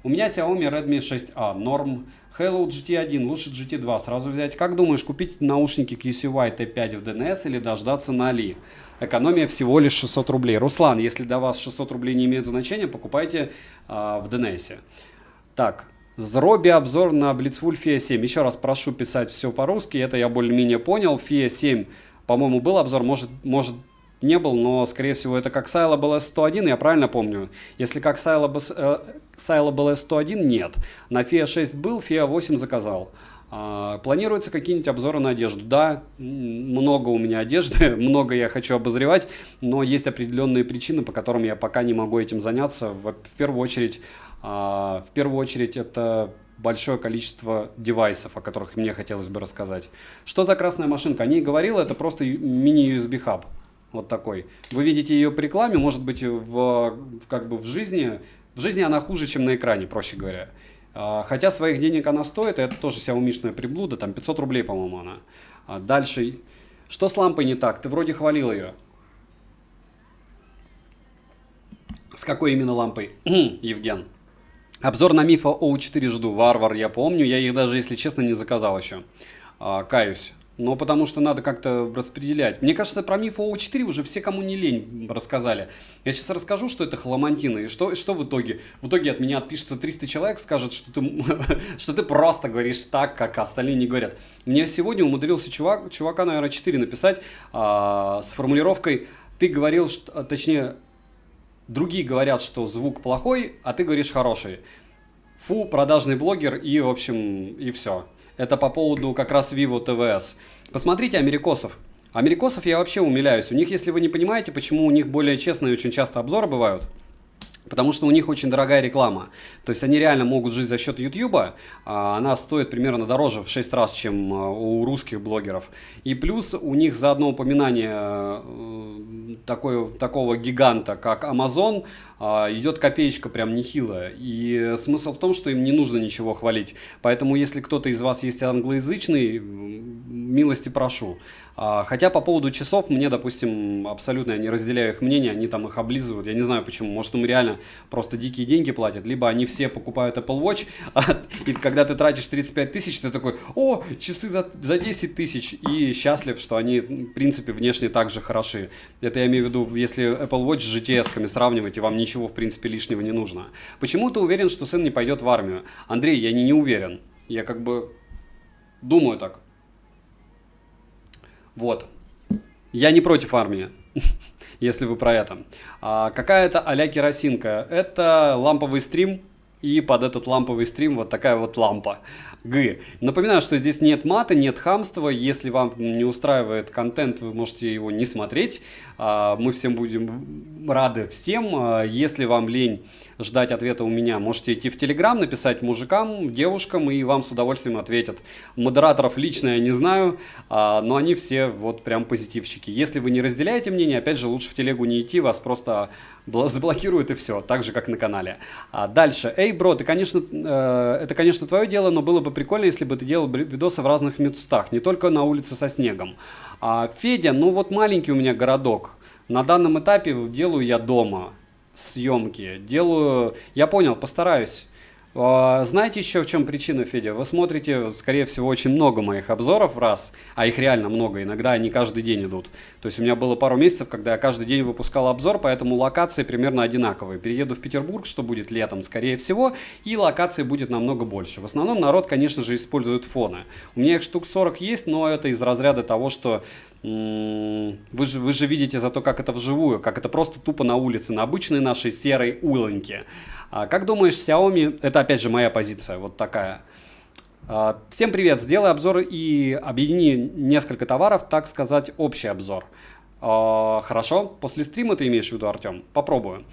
У меня Xiaomi Redmi 6A, норм. Halo GT1, лучше GT2 сразу взять. Как думаешь, купить наушники QCY T5 в DNS или дождаться на Али? Экономия всего лишь 600 рублей. Руслан, если для вас 600 рублей не имеет значения, покупайте в DNS. Так, Зроби обзор на Blitzwolf FIA 7. Еще раз прошу писать все по-русски, это я более-менее понял. FIA 7, по-моему, был обзор, может не был, но, скорее всего, это как Syllable S101, я правильно помню? Если как Syllable S101, нет. На FIA 6 был, FIA 8 заказал. Планируются какие-нибудь обзоры на одежду? Да, много у меня одежды, много я хочу обозревать, но есть определенные причины, по которым я пока не могу этим заняться. В первую очередь это большое количество девайсов, о которых мне хотелось бы рассказать. Что за красная машинка? О ней говорил, это просто мини-USB-хаб. Вот такой. Вы видите ее по рекламе, может быть, в жизни она хуже, чем на экране, проще говоря. Хотя своих денег она стоит, и это тоже Xiaomi-шная приблуда, там 500 рублей, по-моему, она. Дальше. Что с лампой не так? Ты вроде хвалил ее. С какой именно лампой, Евген? Обзор на Мифа O4 жду. Варвар, я помню. Я их даже, если честно, не заказал еще. Каюсь. Но потому что надо как-то распределять. Мне кажется, про Мифа O4 уже все, кому не лень, рассказали. Я сейчас расскажу, что это хламантина. И что в итоге? В итоге от меня отпишется 300 человек, скажет, что ты просто говоришь так, как остальные не говорят. Мне сегодня умудрился чувака, наверное, 4 написать с формулировкой «ты говорил, точнее, другие говорят, что звук плохой, а ты говоришь хороший». Фу, продажный блогер и, в общем, и все. Это по поводу как раз Vivo TVS. Посмотрите америкосов. Америкосов я вообще умиляюсь. У них, если вы не понимаете, почему у них более честные очень часто обзоры бывают, потому что у них очень дорогая реклама. То есть они реально могут жить за счет YouTube. Она стоит примерно дороже в 6 раз, чем у русских блогеров. И плюс у них за одно упоминание такого гиганта, как Amazon, идет копеечка прям нехилая. И смысл в том, что им не нужно ничего хвалить. Поэтому, если кто-то из вас есть англоязычный, милости прошу. Хотя по поводу часов мне, допустим, абсолютно я не разделяю их мнение, они там их облизывают, я не знаю почему, может им реально просто дикие деньги платят, либо они все покупают Apple Watch, и когда ты тратишь 35 тысяч, ты такой, о, часы за 10 тысяч, и счастлив, что они, в принципе, внешне так же хороши. Это я имею в виду, если Apple Watch с GTS-ками сравнивать, и вам ничего, в принципе, лишнего не нужно. Почему ты уверен, что сын не пойдет в армию? Андрей, я не уверен, я как бы думаю так. Вот. Я не против армии, если вы про это. Какая-то а-ля керосинка. Это ламповый стрим. И под этот ламповый стрим вот такая вот лампа. Напоминаю, что здесь нет мата, нет хамства. Если вам не устраивает контент, вы можете его не смотреть. Мы всем будем рады всем. Если вам лень ждать ответа у меня, можете идти в Телеграм, написать мужикам, девушкам, и вам с удовольствием ответят. Модераторов лично я не знаю, но они все вот прям позитивчики. Если вы не разделяете мнение, опять же, лучше в телегу не идти, вас просто заблокируют и все, так же, как на канале. Дальше. Эй, бро, это, конечно, твое дело, но было бы прикольно, если бы ты делал видосы в разных местах, не только на улице со снегом. Федя, ну вот маленький у меня городок. На данном этапе делаю я дома съемки. Я понял, постараюсь. Знаете еще в чем причина, Федя? Вы смотрите, скорее всего, очень много моих обзоров в раз, а их реально много, иногда они каждый день идут. То есть у меня было пару месяцев, когда я каждый день выпускал обзор, поэтому локации примерно одинаковые. Перееду в Петербург, что будет летом, скорее всего, и локаций будет намного больше. В основном народ, конечно же, использует фоны. У меня их штук 40 есть, но это из разряда того, что вы же видите зато, как это вживую, как это просто тупо на улице, на обычной нашей серой уланьке. Как думаешь, Xiaomi, это опять же моя позиция, вот такая. Всем привет, сделай обзор и объедини несколько товаров, так сказать, общий обзор. Хорошо, после стрима ты имеешь в виду, Артем? Попробую.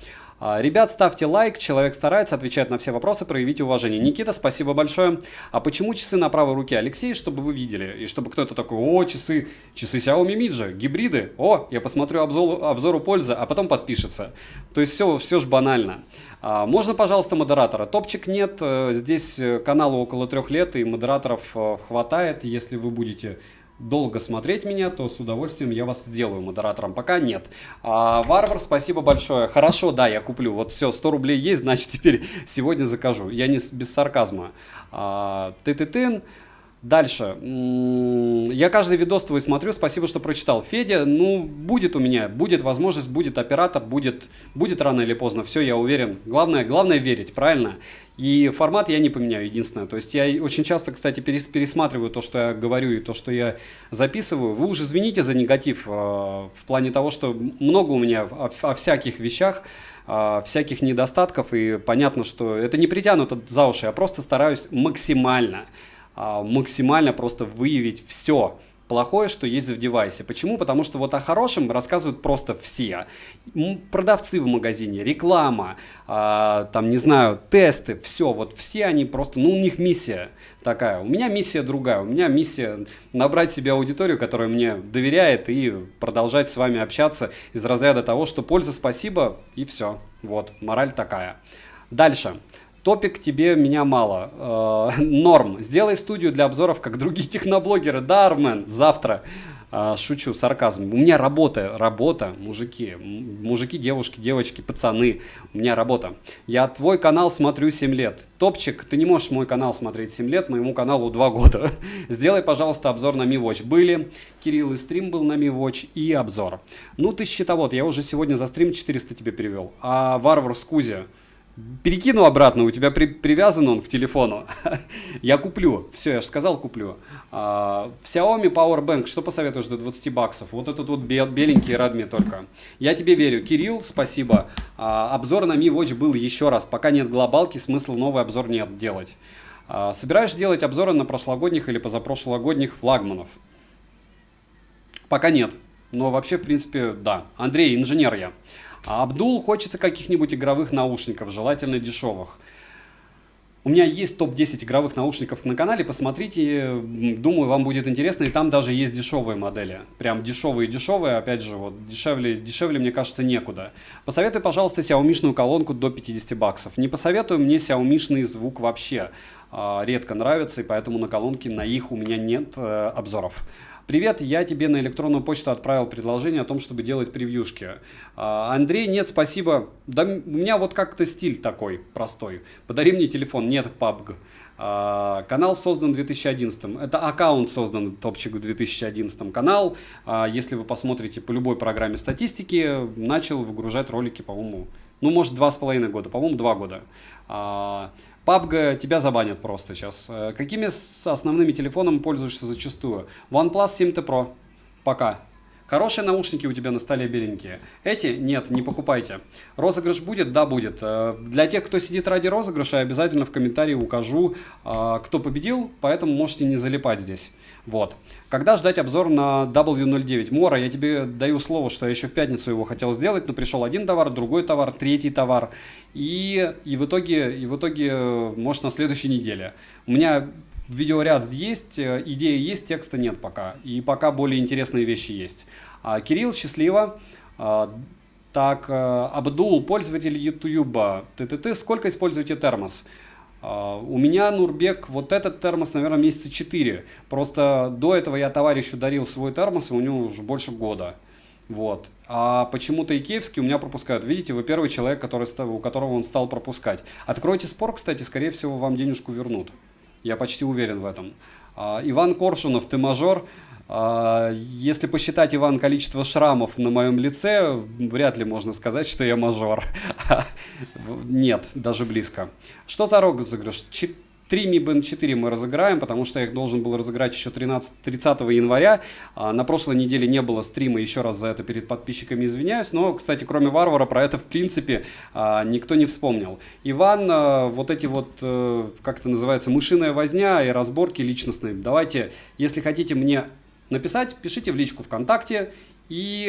Ребят, ставьте лайк, человек старается, отвечает на все вопросы, проявите уважение. Никита, спасибо большое. А почему часы на правой руке, Алексей, чтобы вы видели? И чтобы кто-то такой, часы Xiaomi Mi же, гибриды, я посмотрю обзору пользы, а потом подпишется. То есть все же банально. Можно, пожалуйста, модератора? Топчик нет, здесь каналу около 3 лет, и модераторов хватает, если вы будете долго смотреть меня, то с удовольствием я вас сделаю модератором. Пока нет. Варвар, спасибо большое. Хорошо, да, я куплю. Вот все, 100 рублей есть, значит, теперь сегодня закажу. Я не без сарказма. Ты-ты-тын. Дальше. Я каждый видос твой смотрю, спасибо, что прочитал. Федя, будет у меня, будет возможность, будет оператор, будет рано или поздно, все, я уверен. Главное верить, правильно? И формат я не поменяю, единственное. То есть я очень часто, кстати, пересматриваю то, что я говорю и то, что я записываю. Вы уже извините за негатив в плане того, что много у меня о всяких вещах, всяких недостатков, и понятно, что это не притянуто за уши, я просто стараюсь максимально просто выявить все плохое, что есть в девайсе. Почему? Потому что вот о хорошем рассказывают просто все. Продавцы в магазине, реклама, там, не знаю, тесты, все они просто, у них миссия такая. У меня миссия другая. У меня миссия набрать себе аудиторию, которая мне доверяет, и продолжать с вами общаться из разряда того, что польза, спасибо, и все. Вот, мораль такая. Дальше. Топик тебе меня мало. Норм. Сделай студию для обзоров, как другие техноблогеры. Да, Армен, завтра. Шучу, сарказм. У меня работа, мужики, девушки, девочки, пацаны. У меня работа. Я твой канал смотрю 7 лет. Топчик, ты не можешь мой канал смотреть 7 лет, моему каналу 2 года. Сделай, пожалуйста, обзор на Mi Watch. Были. Кирилл и стрим был на Mi Watch и обзор. Ты счетовод, я уже сегодня за стрим 400 тебе перевел. А Варвар Скузи, перекину обратно, у тебя привязан он к телефону. Я куплю. Все, я же сказал, куплю. Xiaomi Powerbank, что посоветуешь до 20 баксов? Вот этот вот беленький Redmi только. Я тебе верю. Кирилл, спасибо. Обзор на Mi Watch был еще раз. Пока нет глобалки, смысла новый обзор нет делать. Собираешься делать обзоры на прошлогодних или позапрошлогодних флагманов? Пока нет. Но вообще, в принципе, да. Андрей, инженер я. Абдул, хочется каких-нибудь игровых наушников, желательно дешевых. У меня есть топ-10 игровых наушников на канале, посмотрите, думаю, вам будет интересно, и там даже есть дешевые модели. Прям дешевые, опять же, вот дешевле, мне кажется, некуда. Посоветуй, пожалуйста, Xiaomi-шную колонку до 50 баксов. Не посоветую, мне Xiaomi-шный звук вообще редко нравится, и поэтому на колонки на их у меня нет обзоров. Привет, я тебе на электронную почту отправил предложение о том, чтобы делать превьюшки. Андрей, нет, спасибо. Да, у меня вот как-то стиль такой простой. Подари мне телефон, нет, PUBG. Канал создан в 2011. Это аккаунт создан, топчик, в 2011. Канал, если вы посмотрите по любой программе статистики, начал выгружать ролики, по-моему, может 2,5 года, по-моему 2 года. PUBG тебя забанят просто сейчас. Какими основными телефонами пользуешься зачастую? OnePlus 7T Pro. Пока. Хорошие наушники у тебя на столе беленькие. Эти? Нет, не покупайте. Розыгрыш будет? Да, будет. Для тех, кто сидит ради розыгрыша, обязательно в комментарии укажу, кто победил, поэтому можете не залипать здесь. Вот. Когда ждать обзор на W09? Мора, я тебе даю слово, что я еще в пятницу его хотел сделать, но пришел один товар, другой товар, третий товар. И в итоге, может, на следующей неделе. У меня видеоряд есть, идея есть, текста нет пока. И пока более интересные вещи есть. Кирилл, счастливо. Так, Абдул, пользователь YouTube. Сколько используете термос? У меня, Нурбек, вот этот термос, наверное, месяца 4. Просто до этого я товарищу дарил свой термос, и у него уже больше года. Вот. А почему-то икеевский у меня пропускают. Видите, вы первый человек, у которого он стал пропускать. Откройте спор, кстати, скорее всего, вам денежку вернут. Я почти уверен в этом. Иван Коршунов, ты мажор. Если посчитать, Иван, количество шрамов на моем лице, вряд ли можно сказать, что я мажор. Нет, даже близко. Что за розыгрыш? 3 Mi Band 4 мы разыграем, потому что я их должен был разыграть еще 30 января. На прошлой неделе не было стрима, еще раз за это перед подписчиками извиняюсь. Но, кстати, кроме Варвара, про это в принципе никто не вспомнил. Иван, вот эти вот, как это называется, мышиная возня и разборки личностные. Давайте, если хотите мне написать, пишите в личку ВКонтакте и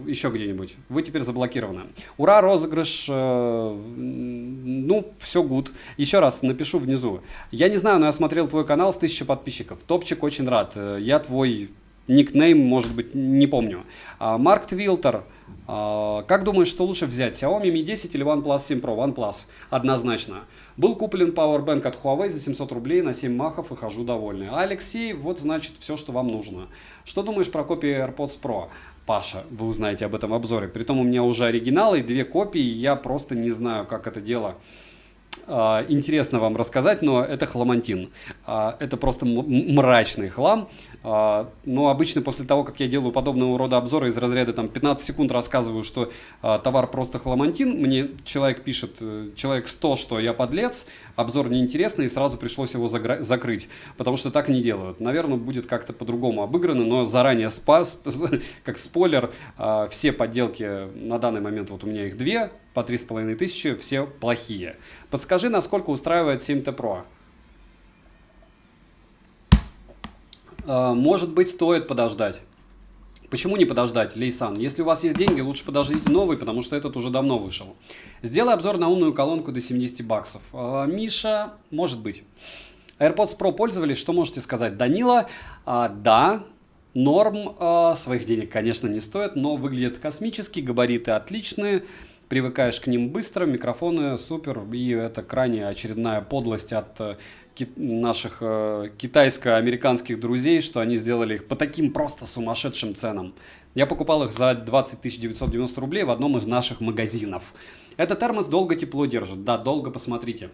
еще где-нибудь. Вы теперь заблокированы. Ура, розыгрыш. Ну, все good. Еще раз напишу внизу. Я не знаю, но я смотрел твой канал с 1000 подписчиков. Топчик, очень рад. Я твой никнейм, может быть, не помню. Марк Твилтер. Как думаешь, что лучше взять? Xiaomi Mi 10 или OnePlus 7 Pro? OnePlus. Однозначно. Был куплен Powerbank от Huawei за 700 рублей на 7 махов и хожу довольный. А Алексей, вот значит все, что вам нужно. Что думаешь про копии AirPods Pro? Паша, вы узнаете об этом обзоре. Притом у меня уже оригиналы и 2 копии. Я просто не знаю, как это дело интересно вам рассказать, но это хламантин. Это просто мрачный хлам. Но обычно после того, как я делаю подобного рода обзоры из разряда там 15 секунд рассказываю, что товар просто хламантин, мне человек пишет, человек 100, что я подлец, обзор неинтересный, и сразу пришлось его закрыть, потому что так не делают. Наверное, будет как-то по-другому обыграно, но заранее как спойлер, все подделки на данный момент, вот у меня их 2, по 3500, все плохие. Подскажи, насколько устраивает 7T Pro? Может быть, стоит подождать. Почему не подождать, Лейсан? Если у вас есть деньги, лучше подождите новый, потому что этот уже давно вышел. Сделай обзор на умную колонку до 70 баксов. Миша, может быть. AirPods Pro пользовались, что можете сказать? Данила, да, норм, своих денег, конечно, не стоит, но выглядят космически, габариты отличные. Привыкаешь к ним быстро, микрофоны супер, и это крайне очередная подлость от наших китайско-американских друзей, что они сделали их по таким просто сумасшедшим ценам. Я покупал их за 20 990 рублей в одном из наших магазинов. Этот термос долго тепло держит, да, долго, посмотрите.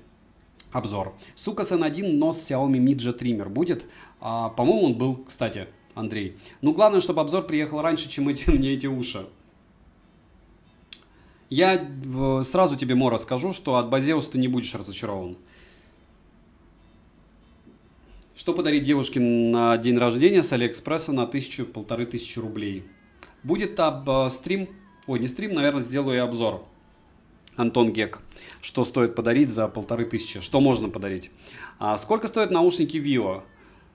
Обзор. Сука N1, но с Xiaomi Midge триммер будет. По-моему, он был, кстати, Андрей. Ну, главное, чтобы обзор приехал раньше, чем мне эти уши. Я сразу тебе, Мора, скажу, что от Базеуса ты не будешь разочарован. Что подарить девушке на день рождения с Алиэкспресса на 1000-1500 рублей? Будет стрим, не стрим, наверное, сделаю я обзор. Антон Гек. Что стоит подарить за 1500? Что можно подарить? Сколько стоят наушники Vivo?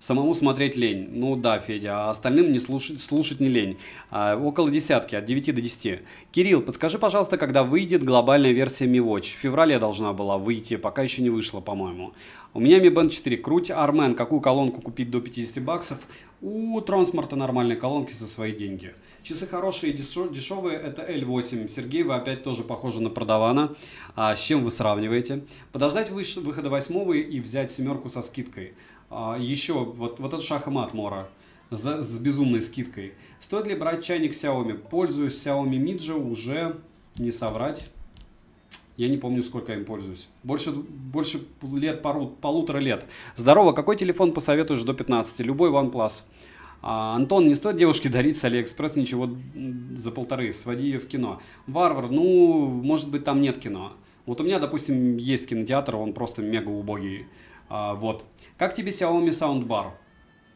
Самому смотреть лень. Ну да, Федя, а остальным не слушать не лень. Около десятки, от 9 до 10. Кирилл, подскажи, пожалуйста, когда выйдет глобальная версия Mi Watch? В феврале должна была выйти, пока еще не вышла, по-моему. У меня Mi Band 4. Круть, Армен, какую колонку купить до 50 баксов? У Трансмарта нормальные колонки за свои деньги. Часы хорошие и дешевые, это L8. Сергей, вы опять тоже похожи на продавана. С чем вы сравниваете? Подождать выхода 8 и взять 7 со скидкой. Еще, вот этот шах и мат, Мора, с безумной скидкой. Стоит ли брать чайник Xiaomi? Пользуюсь Xiaomi Midge, уже не соврать. Я не помню, сколько я им пользуюсь. Больше лет, полутора лет. Здорово, какой телефон посоветуешь до 15? Любой OnePlus. Антон, не стоит девушке дарить с Алиэкспресс ничего за 1500, своди ее в кино. Варвар, ну, может быть, там нет кино. Вот у меня, допустим, есть кинотеатр, он просто мега убогий. Вот. Как тебе Xiaomi Soundbar?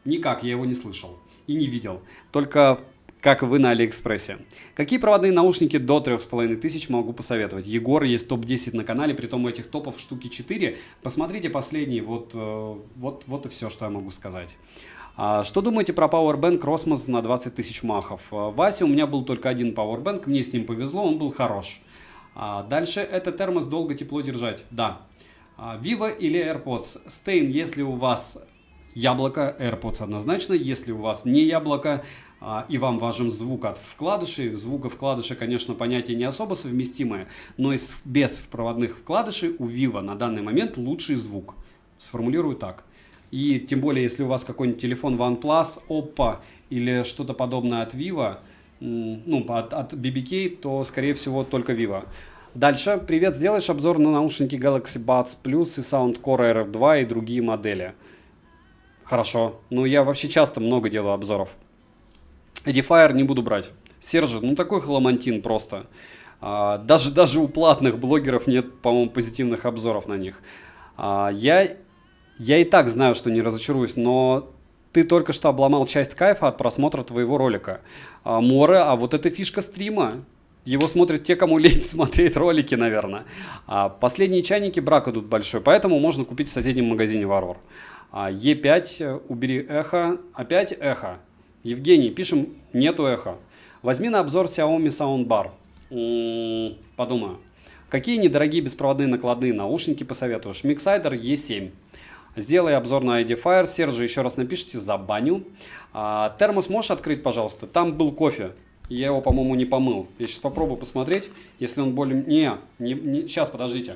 Никак, я его не слышал и не видел. Только как и вы на Алиэкспрессе. Какие проводные наушники до 3500 могу посоветовать? Егор, есть топ-10 на канале, притом у этих топов штуки 4. Посмотрите последний, вот и все, что я могу сказать. Что думаете про Powerbank Rosmos на 20 тысяч махов? Вася, у меня был только один Powerbank, мне с ним повезло, он был хорош. Дальше, это термос долго тепло держать. Да. Vivo или AirPods? Стейн, если у вас яблоко, AirPods однозначно. Если у вас не яблоко и вам важен звук от вкладышей, звук и вкладыши, конечно, понятие не особо совместимое, но без проводных вкладышей у Vivo на данный момент лучший звук. Сформулирую так. И тем более, если у вас какой-нибудь телефон OnePlus, Oppo или что-то подобное от Vivo, от BBK, то, скорее всего, только Vivo. Дальше. Привет, сделаешь обзор на наушники Galaxy Buds Plus и Soundcore RF2 и другие модели? Хорошо. Я вообще часто много делаю обзоров. Edifier не буду брать. Serge, такой хламантин просто. Даже у платных блогеров нет, по-моему, позитивных обзоров на них. Я и так знаю, что не разочаруюсь, но ты только что обломал часть кайфа от просмотра твоего ролика. Море, вот эта фишка стрима. Его смотрят те, кому лень смотреть ролики, наверное. Последние чайники брак идут большой, поэтому можно купить в соседнем магазине Варвар. Е5, убери эхо. Опять эхо. Евгений, пишем, нету эхо. Возьми на обзор Xiaomi Soundbar. Подумаю. Какие недорогие беспроводные накладные наушники посоветуешь? Mixsider E7. Сделай обзор на Edifier. Serge, еще раз напишите, забаню. Термос можешь открыть, пожалуйста? Там был кофе. Я его, по-моему, не помыл. Я сейчас попробую посмотреть, если он более... Не... Сейчас, подождите.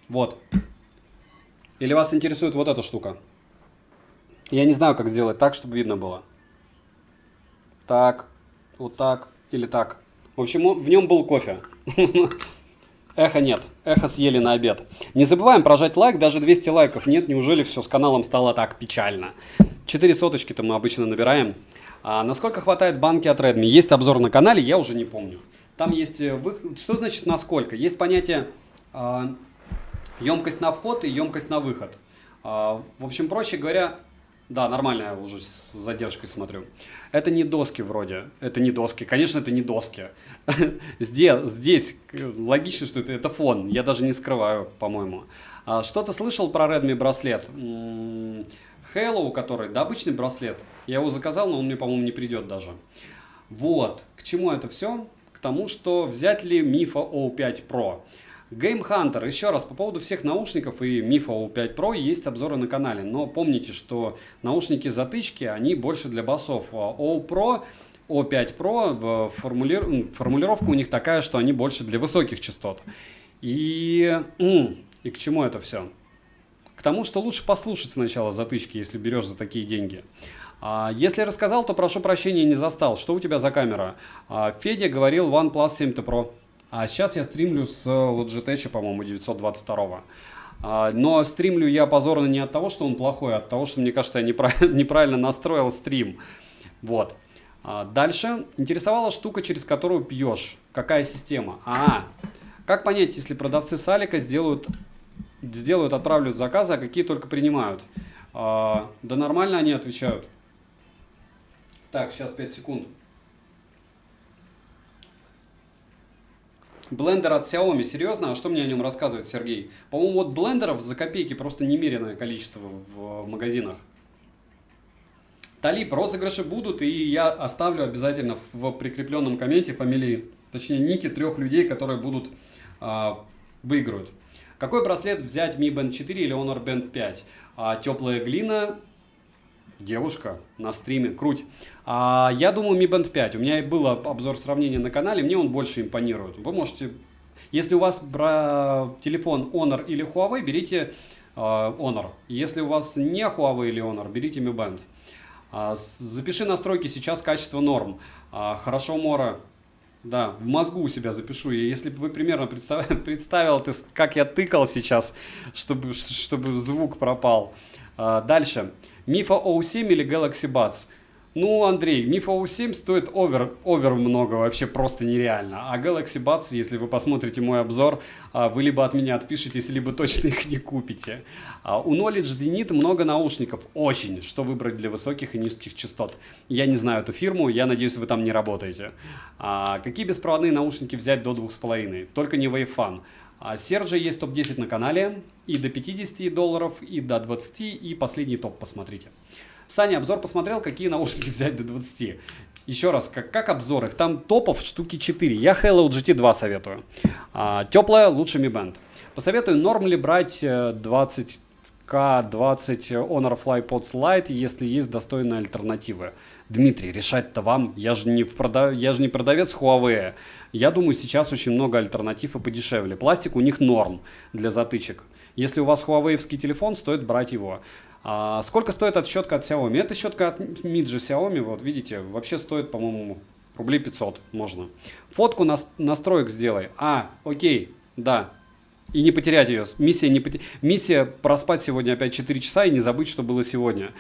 Вот. Или вас интересует вот эта штука? Я не знаю, как сделать так, чтобы видно было. Так, вот так или так. В общем, в нем был кофе. Эхо нет. Эхо съели на обед. Не забываем прожать лайк. Даже 200 лайков нет. Неужели все с каналом стало так печально? 4 соточки-то мы обычно набираем. Насколько хватает банки от Redmi? Есть обзор на канале, я уже не помню. Там есть... Что значит насколько? Есть понятие емкость на вход и емкость на выход. В общем, проще говоря... Да, нормально, я уже с задержкой смотрю. Это не доски вроде. Это не доски. Конечно, это не доски. Здесь логично, что это фон. Я даже не скрываю, по-моему. Что-то слышал про Redmi браслет? Halo, который, да, обычный браслет. Я его заказал, но он мне, по-моему, не придет даже. Вот. К чему это все? К тому, что взять ли Mifo O5 Pro. Game Hunter. Еще раз, по поводу всех наушников и Mifo O5 Pro есть обзоры на канале. Но помните, что наушники-затычки, они больше для басов. O5 Pro, формулировка у них такая, что они больше для высоких частот. И к чему это все? К тому, что лучше послушать сначала затычки, если берешь за такие деньги. Если рассказал, то прошу прощения, не застал. Что у тебя за камера? Федя говорил OnePlus 7T Pro. А сейчас я стримлю с Logitech, по-моему, 922. Но стримлю я позорно не от того, что он плохой, а от того, что, мне кажется, я неправильно настроил стрим. Вот. Дальше. Интересовала штука, через которую пьешь. Какая система? Как понять, если продавцы с Алика сделают, отправляют заказы, а какие только принимают? Да нормально они отвечают. Так, сейчас 5 секунд. Блендер от Xiaomi, серьезно? А что мне о нем рассказывает Сергей? По-моему, вот блендеров за копейки просто немеренное количество в магазинах. Талиб, розыгрыши будут, и я оставлю обязательно в прикрепленном комменте фамилии, точнее ники 3 людей, которые будут выиграют. Какой браслет взять, Mi Band 4 или Honor Band 5? Теплая глина, девушка на стриме, круть. Я думаю, Mi Band 5. У меня был обзор сравнения на канале, мне он больше импонирует. Вы можете, если у вас телефон Honor или Huawei, берите Honor. Если у вас не Huawei или Honor, берите Mi Band. Запиши настройки, сейчас качество норм. Хорошо, Мора. Да, в мозгу у себя запишу. И если бы вы примерно представил, как я тыкал сейчас, чтобы звук пропал. Дальше. Mifo O7 или Galaxy Buds? Ну, Андрей, Mi Fold 7 стоит овер много, вообще просто нереально. А Galaxy Buds, если вы посмотрите мой обзор, вы либо от меня отпишетесь, либо точно их не купите. У Knowledge Zenith много наушников, очень, что выбрать для высоких и низких частот. Я не знаю эту фирму, я надеюсь, вы там не работаете. Какие беспроводные наушники взять до 2,5? Только не Wavefun. Sergio есть топ-10 на канале, и до $50, и до 20, и последний топ посмотрите. Саня, обзор посмотрел, какие наушники взять до 20. Еще раз, как обзор, их там топов штуки 4. Я Halo GT2 советую. Теплая, лучше Mi Band. Посоветую, норм ли брать 20K20 Honor FlyPods Lite, если есть достойные альтернативы. Дмитрий, решать-то вам. Я же не продавец Huawei. Я думаю, сейчас очень много альтернатив и подешевле. Пластик у них норм для затычек. Если у вас Huawei-овский телефон, стоит брать его. Сколько стоит щетка от Xiaomi? Эта щетка от Midge Xiaomi, вот видите, вообще стоит, по-моему, рублей 500 можно. Фотку настроек сделай. Окей, да. И не потерять ее. Миссия проспать сегодня опять 4 часа и не забыть, что было сегодня.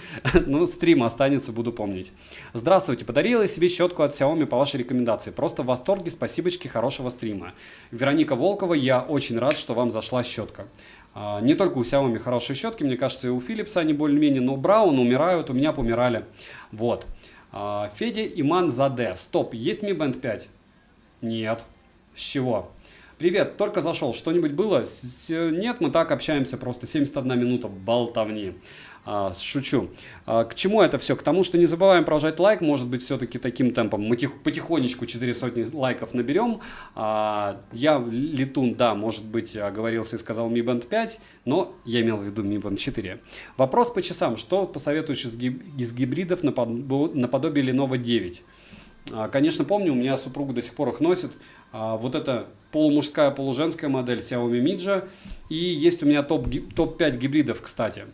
Ну, стрим останется, буду помнить. Здравствуйте, подарила я себе щетку от Xiaomi по вашей рекомендации. Просто в восторге, спасибочки, хорошего стрима. Вероника Волкова, я очень рад, что вам зашла щетка. Не только у Xiaomi хорошие щетки, мне кажется, и у Philips они более-менее, но Браун умирают, у меня помирали. Вот. Федя Иман Заде. Стоп, есть Mi Band 5? Нет. С чего? Привет, только зашел. Что-нибудь было? Нет, мы так общаемся, просто 71 минута болтовни. Шучу. К чему это все? К тому, что не забываем прожать лайк, может быть, все-таки таким темпом. Мы потихонечку 400 лайков наберем. Я летун, да, может быть, оговорился и сказал Mi Band 5, но я имел в виду Mi Band 4. Вопрос по часам. Что посоветуешь из гибридов наподобие Lenovo 9? Конечно, помню, у меня супруга до сих пор их носит. Вот это полумужская, полуженская модель Xiaomi Midge. И есть у меня топ-5 гибридов, кстати.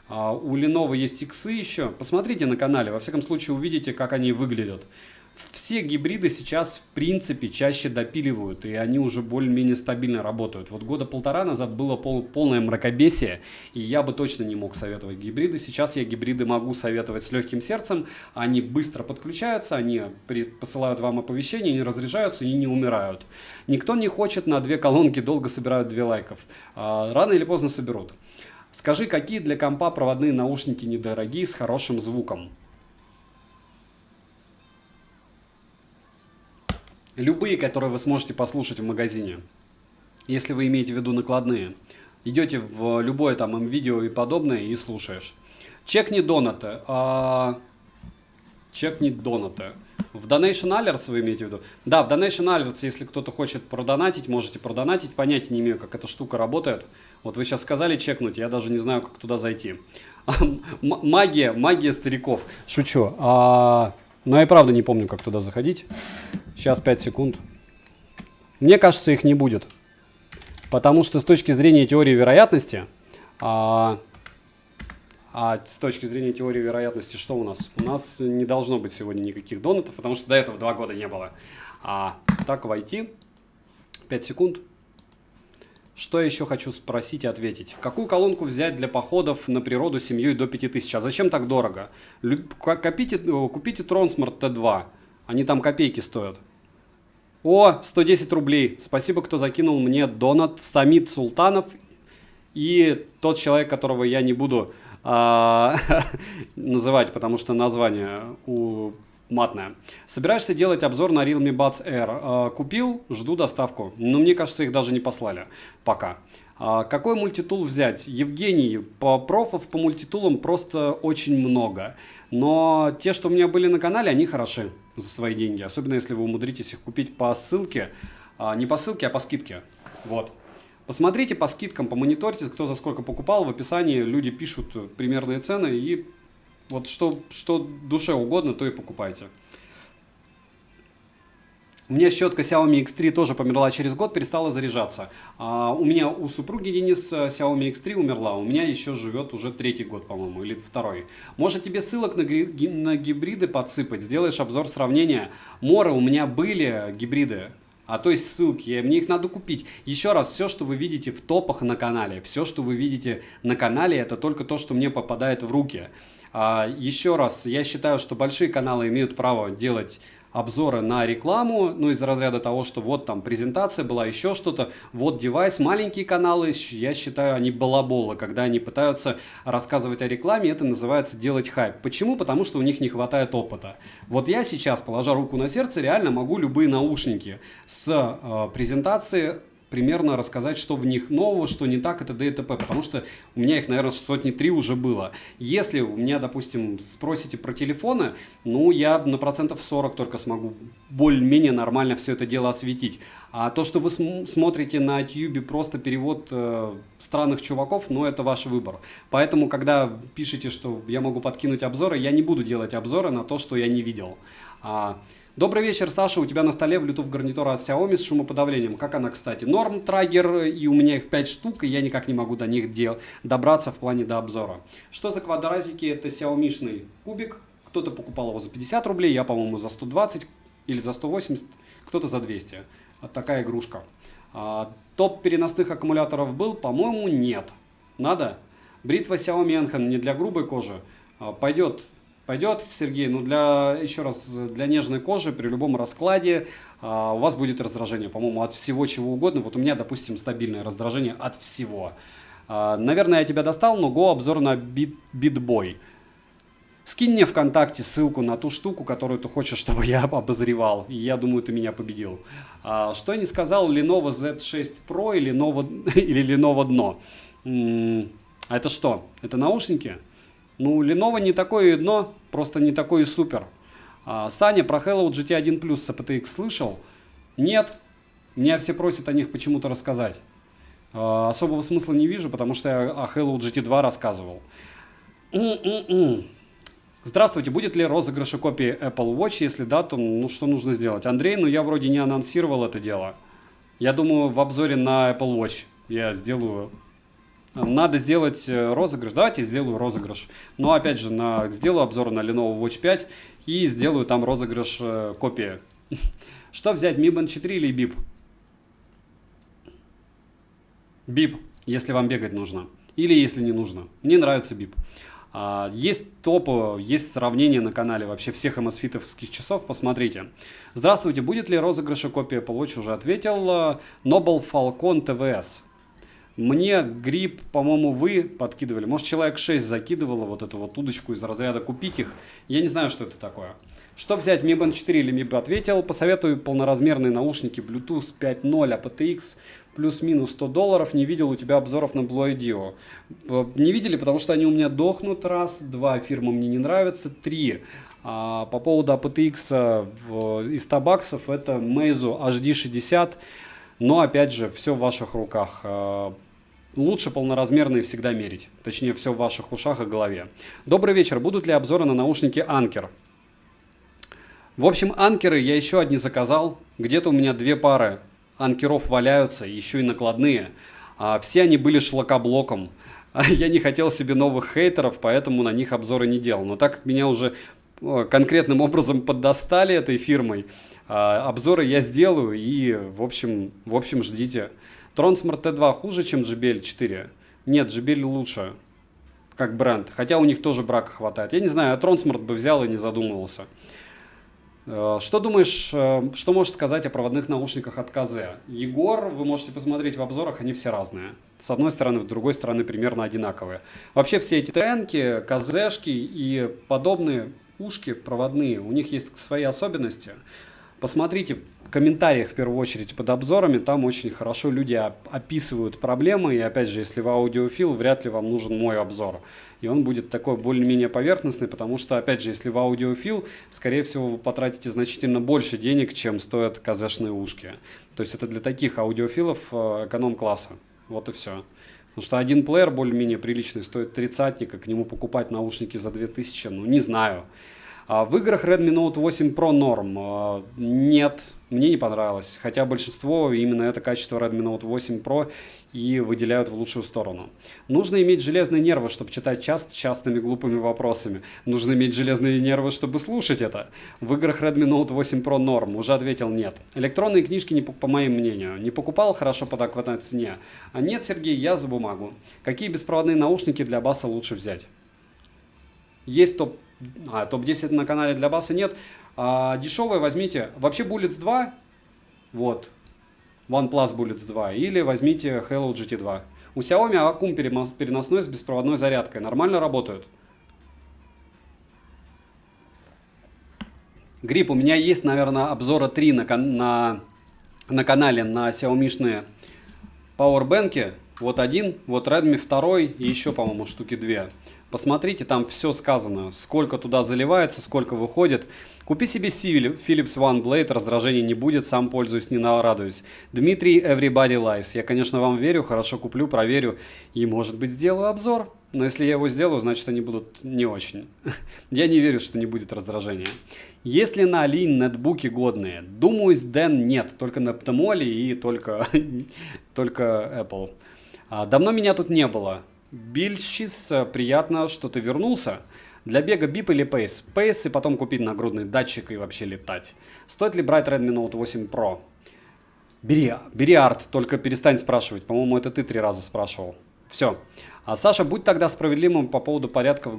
У Lenovo есть иксы еще. Посмотрите на канале, во всяком случае увидите, как они выглядят. Все гибриды сейчас, в принципе, чаще допиливают, и они уже более-менее стабильно работают. Вот года полтора назад было полное мракобесие, и я бы точно не мог советовать гибриды. Сейчас я гибриды могу советовать с легким сердцем. Они быстро подключаются, они посылают вам оповещения, не разряжаются и не умирают. Никто не хочет на 2 колонки долго собирают 2 лайков. Рано или поздно соберут. Скажи, какие для компа проводные наушники недорогие с хорошим звуком? Любые, которые вы сможете послушать в магазине, если вы имеете в виду накладные. Идете в любое там МВидео и подобное и слушаешь. Чекни донаты. Чекни донаты. В Donation Alerts вы имеете в виду? Да, в Donation Alerts, если кто-то хочет продонатить, можете продонатить. Понятия не имею, как эта штука работает. Вот вы сейчас сказали чекнуть, я даже не знаю, как туда зайти. Магия стариков. Шучу. Но я правда не помню, как туда заходить. Сейчас 5 секунд. Мне кажется, их не будет. Потому что с точки зрения теории вероятности... с точки зрения теории вероятности, что у нас? У нас не должно быть сегодня никаких донатов, потому что до этого 2 года не было. Так, войти. 5 секунд. Что я еще хочу спросить и ответить? Какую колонку взять для походов на природу с семьей до 5000? А зачем так дорого? Купите Tronsmart T2. Они там копейки стоят. 110 рублей. Спасибо, кто закинул мне донат. Самит Султанов и тот человек, которого я не буду называть, потому что название матная. Собираешься делать обзор на Realme Buds Air? Купил, жду доставку. Но мне кажется, их даже не послали пока. Какой мультитул взять? Евгений, профов по мультитулам просто очень много. Но те, что у меня были на канале, они хороши за свои деньги. Особенно, если вы умудритесь их купить по ссылке. Не по ссылке, а по скидке. Вот. Посмотрите по скидкам, помониторьте, кто за сколько покупал. В описании люди пишут примерные цены. И вот что душе угодно, то и покупайте. У меня щетка Xiaomi X3 тоже померла через год, перестала заряжаться. У супруги Денис Xiaomi X3 умерла, у меня еще живет уже 3-й год, по-моему, или 2-й. Может тебе ссылок на гибриды подсыпать, сделаешь обзор сравнения. Море, у меня были гибриды. То есть ссылки, мне их надо купить. Еще раз, все, что вы видите в топах на канале, все, что вы видите на канале, это только то, что мне попадает в руки. Еще раз, я считаю, что большие каналы имеют право делать обзоры на рекламу, ну, из разряда того, что вот там презентация была, еще что-то, вот девайс. Маленькие каналы, я считаю, они балаболы, когда они пытаются рассказывать о рекламе, это называется делать хайп. Почему? Потому что у них не хватает опыта. Вот я сейчас, положа руку на сердце, реально могу любые наушники с презентации примерно рассказать, что в них нового, что не так, и т.д. и т.п. Потому что у меня их, наверное, сотни 3 уже было. Если у меня, допустим, спросите про телефоны, ну, я на процентов 40 только смогу более-менее нормально все это дело осветить. А то, что вы смотрите на YouTube просто перевод странных чуваков, ну, это ваш выбор. Поэтому, когда пишете, что я могу подкинуть обзоры, я не буду делать обзоры на то, что я не видел. Добрый вечер, Саша. У тебя на столе Bluetooth гарнитура от Xiaomi с шумоподавлением. Как она, кстати? Норм Трагер, и у меня их 5 штук, и я никак не могу до них добраться в плане до обзора. Что за квадратики? Это Xiaomi-шный кубик. Кто-то покупал его за 50 рублей, я, по-моему, за 120 или за 180, кто-то за 200. Вот такая игрушка. Топ переносных аккумуляторов был? По-моему, нет. Надо? Бритва Xiaomi Enhan не для грубой кожи. Пойдет. Пойдет, Сергей, но еще раз, для нежной кожи при любом раскладе у вас будет раздражение, по-моему, от всего чего угодно. Вот у меня, допустим, стабильное раздражение от всего. Наверное, я тебя достал, но го обзор на BitBoy. Скинь мне ВКонтакте ссылку на ту штуку, которую ты хочешь, чтобы я обозревал. И я думаю, ты меня победил. Что я не сказал, Lenovo Z6 Pro или Lenovo дно. Это что? Это наушники? Ну, Lenovo не такое и дно, просто не такой и супер. Саня, про Hello GT1 Plus с aptX слышал? Нет. Меня все просят о них почему-то рассказать. Особого смысла не вижу, потому что я о Hello GT2 рассказывал. Здравствуйте, будет ли розыгрыш копии Apple Watch? Если да, то ну, что нужно сделать? Андрей, ну я вроде не анонсировал это дело. Я думаю, в обзоре на Apple Watch я сделаю... Надо сделать розыгрыш. Давайте я сделаю розыгрыш. Но опять же, сделаю обзор на Lenovo Watch 5 и сделаю там розыгрыш копии. Что взять, Mi Band 4 или BIP? BIP, если вам бегать нужно. Или если не нужно. Мне нравится BIP. Есть топы, есть сравнение на канале вообще всех MSFit-овских часов, посмотрите. Здравствуйте, будет ли розыгрыш копии Apple Watch? Уже ответил. Noble Falcon TVS. Мне грипп, по-моему, вы подкидывали. Может, человек 6 закидывало вот эту вот удочку из разряда купить их. Я не знаю, что это такое. Что взять, Mi Band 4 или Mi Band? Ответил. Посоветую полноразмерные наушники Bluetooth 5.0 aptX плюс-минус $100. Не видел у тебя обзоров на Blue IDEO. Не видели, потому что они у меня дохнут. Раз. Два, фирма мне не нравится. Три. По поводу aptX из 100 баксов, это Meizu HD60. Но опять же, все в ваших руках. Лучше полноразмерные всегда мерить. Точнее, все в ваших ушах и голове. Добрый вечер. Будут ли обзоры на наушники Anker? В общем, анкеры я еще одни заказал. Где-то у меня 2 пары анкеров валяются, еще и накладные. Все они были шлакоблоком. Я не хотел себе новых хейтеров, поэтому на них обзоры не делал. Но так как меня уже конкретным образом поддостали этой фирмой, обзоры я сделаю и, в общем ждите. Tronsmart T2 хуже, чем JBL 4? Нет, JBL лучше, как бренд. Хотя у них тоже брака хватает. Я не знаю, Tronsmart бы взял и не задумывался. Что думаешь, что можешь сказать о проводных наушниках от KZ? Егор, вы можете посмотреть в обзорах, они все разные. С одной стороны, с другой стороны примерно одинаковые. Вообще все эти тренки, KZ-шки и подобные ушки проводные, у них есть свои особенности. Посмотрите в комментариях в первую очередь под обзорами, там очень хорошо люди описывают проблемы. И опять же, если вы аудиофил, вряд ли вам нужен мой обзор. И он будет такой более-менее поверхностный, потому что, опять же, если вы аудиофил, скорее всего, вы потратите значительно больше денег, чем стоят казешные ушки. То есть это для таких аудиофилов эконом-класса. Вот и все. Потому что один плеер более-менее приличный стоит 30-ник, а к нему покупать наушники за 2000, ну не знаю. В играх Redmi Note 8 Pro норм? Нет, мне не понравилось. Хотя большинство именно это качество Redmi Note 8 Pro и выделяют в лучшую сторону. Нужно иметь железные нервы, чтобы читать частными глупыми вопросами. Нужно иметь железные нервы, чтобы слушать это. В играх Redmi Note 8 Pro норм? Уже ответил нет. Электронные книжки, по моему мнению, не покупал, хорошо по адекватной цене. Нет, Сергей, я за бумагу. Какие беспроводные наушники для баса лучше взять? Есть топ-10 на канале для баса нет. Дешевые возьмите. Вообще Bullets 2, вот, OnePlus Bullets 2, или возьмите Halo GT2. У Xiaomi аккум переносной с беспроводной зарядкой. Нормально работают. Грипп, у меня есть, наверное, обзора 3 на канале на Xiaomi-шные пауэрбэнки. Вот один, вот Redmi 2 и еще, по-моему, штуки 2. Посмотрите, там все сказано, сколько туда заливается, сколько выходит. Купи себе Philips OneBlade, раздражения не будет, сам пользуюсь, не нарадуюсь. Дмитрий, Everybody Lies. Я, конечно, вам верю, хорошо куплю, проверю и, может быть, сделаю обзор. Но если я его сделаю, значит, они будут не очень. Я не верю, что не будет раздражения. Если на Али нетбуки годные? Думаю, Dell нет, только на Ptemoly и только Apple. Давно меня тут не было. Бильшис, приятно, что ты вернулся. Для бега бип или пейс? Пейс и потом купить нагрудный датчик и вообще летать. Стоит ли брать Redmi Note 8 Pro? Бери арт, только перестань спрашивать. По-моему, это ты 3 раза спрашивал. Все. Саша, будь тогда справедливым по поводу подарков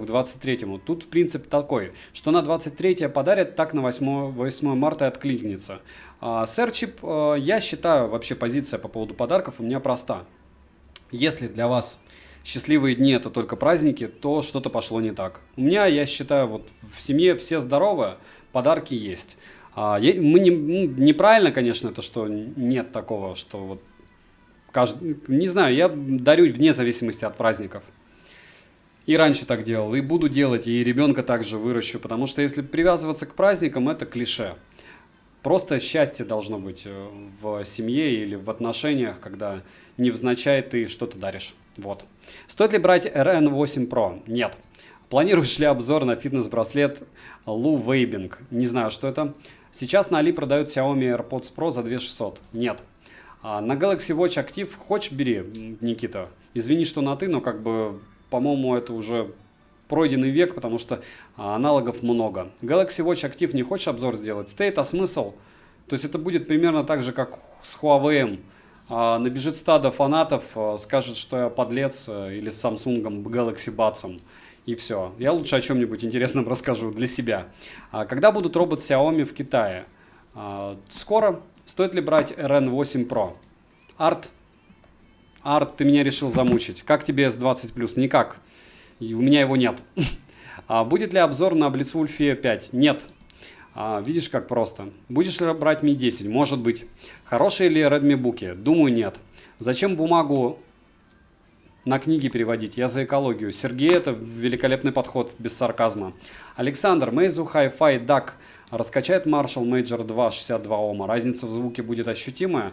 к 23-му. Тут в принцип такой, что на 23-е подарят, так на 8 марта откликнется. Сэр Чип, я считаю, вообще позиция по поводу подарков у меня проста. Если для вас счастливые дни это только праздники, то что-то пошло не так. У меня, я считаю, вот в семье все здоровы, подарки есть. Неправильно, конечно, это, что нет такого, что вот не знаю, я дарю вне зависимости от праздников. И раньше так делал, и буду делать, и ребенка также выращу, потому что если привязываться к праздникам, это клише. Просто счастье должно быть в семье или в отношениях, когда невзначай ты что-то даришь. Вот. Стоит ли брать RN8 Pro? Нет. Планируешь ли обзор на фитнес-браслет Lu Waving? Не знаю, что это. Сейчас на Али продают Xiaomi AirPods Pro за 2600. Нет. На Galaxy Watch Active хочешь бери, Никита. Извини, что на ты, но как бы, по-моему, это уже пройденный век, потому что аналогов много. Galaxy Watch Active не хочешь обзор сделать? Стоит, а смысл? То есть это будет примерно так же, как с Huawei. Набежит стадо фанатов, скажет, что я подлец, или с Samsung Galaxy Buds. И все. Я лучше о чем-нибудь интересном расскажу для себя. Когда будут роботы Xiaomi в Китае? Скоро. Стоит ли брать RN8 Pro? Арт, ты меня решил замучить. Как тебе S20+? Никак. И у меня его нет. Будет ли обзор на Blitzwolf 5? Нет. Видишь, как просто. Будешь ли брать Mi 10? Может быть. Хорошие ли Redmi буки? Думаю, нет. Зачем бумагу на книги переводить? Я за экологию. Сергей, это великолепный подход, без сарказма. Александр, Meizu Hi-Fi DAC раскачает Marshall Major 2 62 Ома. Разница в звуке будет ощутимая.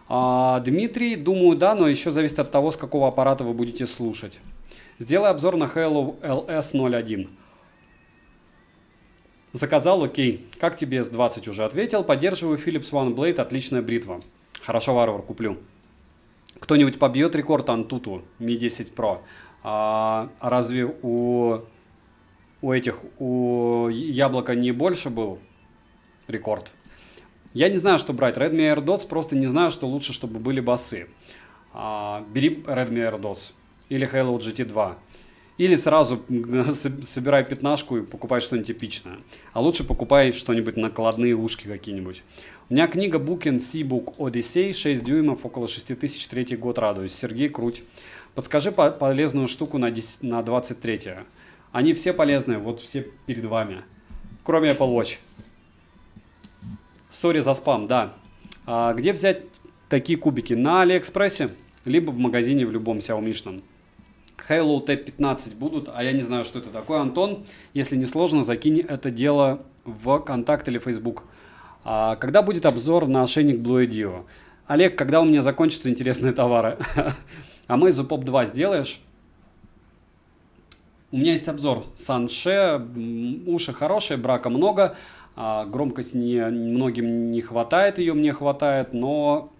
Дмитрий, думаю, да, но еще зависит от того, с какого аппарата вы будете слушать. Сделай обзор на Halo LS01. Заказал, окей. Как тебе S20 уже ответил? Поддерживаю Philips OneBlade, отличная бритва. Хорошо, варвар, куплю. Кто-нибудь побьет рекорд Antutu Mi 10 Pro? Разве у Яблока не больше был рекорд? Я не знаю, что брать. Redmi AirDots, просто не знаю, что лучше, чтобы были басы. Бери Redmi AirDots или Halo GT2. Или сразу собирай пятнашку и покупай что-нибудь эпичное. А лучше покупай что-нибудь накладные ушки какие-нибудь. У меня книга Book & Seabook Odyssey, 6 дюймов, около 6000, 3 год, радуюсь. Сергей, круть. Подскажи полезную штуку на 23. Они все полезные, вот все перед вами. Кроме Apple Watch. Сори за спам, да. Где взять такие кубики? На Алиэкспрессе, либо в магазине в любом Xiaomi-шном. Halo T15 будут, а я не знаю, что это такое. Антон, если не сложно, закинь это дело в контакт или Facebook. Когда будет обзор на ошейник Blue Dio? Олег, когда у меня закончатся интересные товары? А Meizu Pop 2 сделаешь? У меня есть обзор. Санше, уши хорошие, брака много, громкость многим не хватает, ее мне хватает, но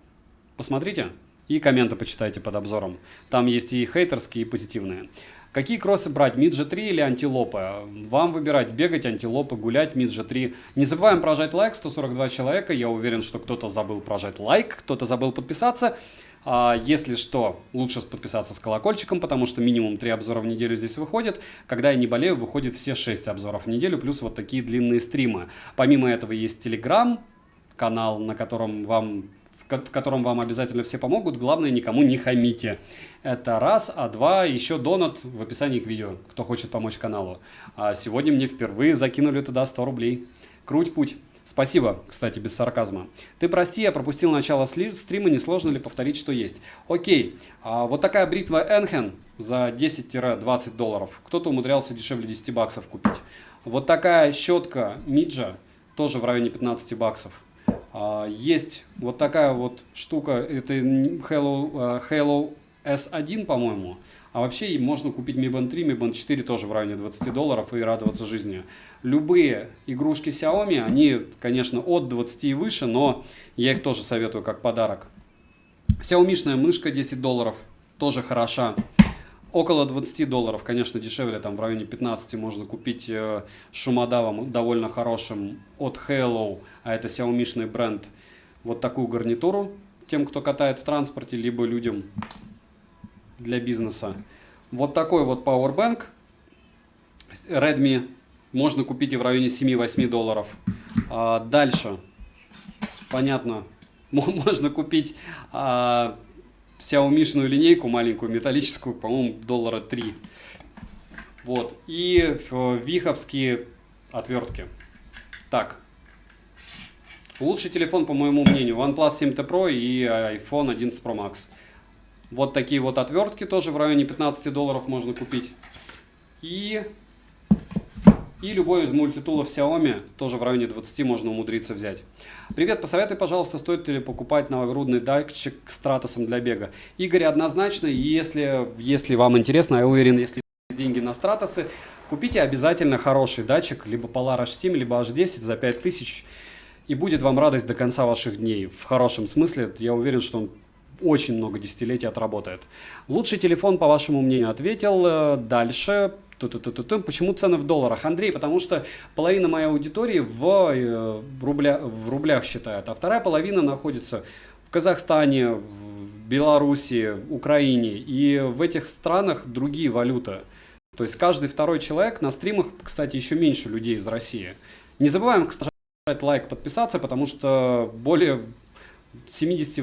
посмотрите. И комменты почитайте под обзором. Там есть и хейтерские, и позитивные. Какие кроссы брать? Миджи 3 или антилопы? Вам выбирать, бегать, антилопы, гулять, Миджи 3. Не забываем прожать лайк, 142 человека. Я уверен, что кто-то забыл прожать лайк, кто-то забыл подписаться. Если что, лучше подписаться с колокольчиком, потому что минимум 3 обзора в неделю здесь выходит. Когда я не болею, выходит все 6 обзоров в неделю, плюс вот такие длинные стримы. Помимо этого есть Telegram, канал, в котором вам обязательно все помогут. Главное, никому не хамите. Это раз. А два, еще донат в описании к видео, кто хочет помочь каналу. А сегодня мне впервые закинули туда 100 рублей. Круть путь. Спасибо, кстати, без сарказма. Ты прости, я пропустил начало стрима, несложно ли повторить, что есть? Окей, вот такая бритва Enhen за 10-20 долларов. Кто-то умудрялся дешевле 10 баксов купить. Вот такая щетка Midja, тоже в районе 15 баксов. Есть вот такая вот штука, это Halo S1, по-моему. А вообще можно купить Mi Band 3, Mi Band 4 тоже в районе 20 долларов и радоваться жизни. Любые игрушки Xiaomi, они, конечно, от 20 и выше, но я их тоже советую как подарок. Xiaomi-шная мышка 10 долларов, тоже хороша. Около 20 долларов, конечно, дешевле, там в районе 15 можно купить шумодавом довольно хорошим от Halo, а это Xiaomi-шный бренд, вот такую гарнитуру тем, кто катает в транспорте, либо людям для бизнеса. Вот такой вот Powerbank Redmi можно купить и в районе 7-8 долларов. Дальше, понятно, можно купить Xiaomi-шную линейку маленькую, металлическую, по-моему, доллара 3. Вот. И виховские отвертки. Так. Лучший телефон, по моему мнению, OnePlus 7T Pro и iPhone 11 Pro Max. Вот такие вот отвертки тоже в районе 15 долларов можно купить. И любой из мультитулов Xiaomi тоже в районе 20 можно умудриться взять. Привет, посоветуй, пожалуйста, стоит ли покупать новогрудный датчик с Стратосом для бега. Игорь, однозначно, если вам интересно, я уверен, если есть деньги на Стратосы, купите обязательно хороший датчик, либо Polar H7, либо H10 за 5000, и будет вам радость до конца ваших дней. В хорошем смысле, я уверен, что он очень много десятилетий отработает. Лучший телефон, по вашему мнению, ответил. Дальше. Почему цены в долларах? Андрей, потому что половина моей аудитории в рублях считает, а вторая половина находится в Казахстане, в Беларуси, Украине. И в этих странах другие валюты. То есть каждый второй человек на стримах, кстати, еще меньше людей из России. Не забываем, кстати, лайк, подписаться, потому что более 78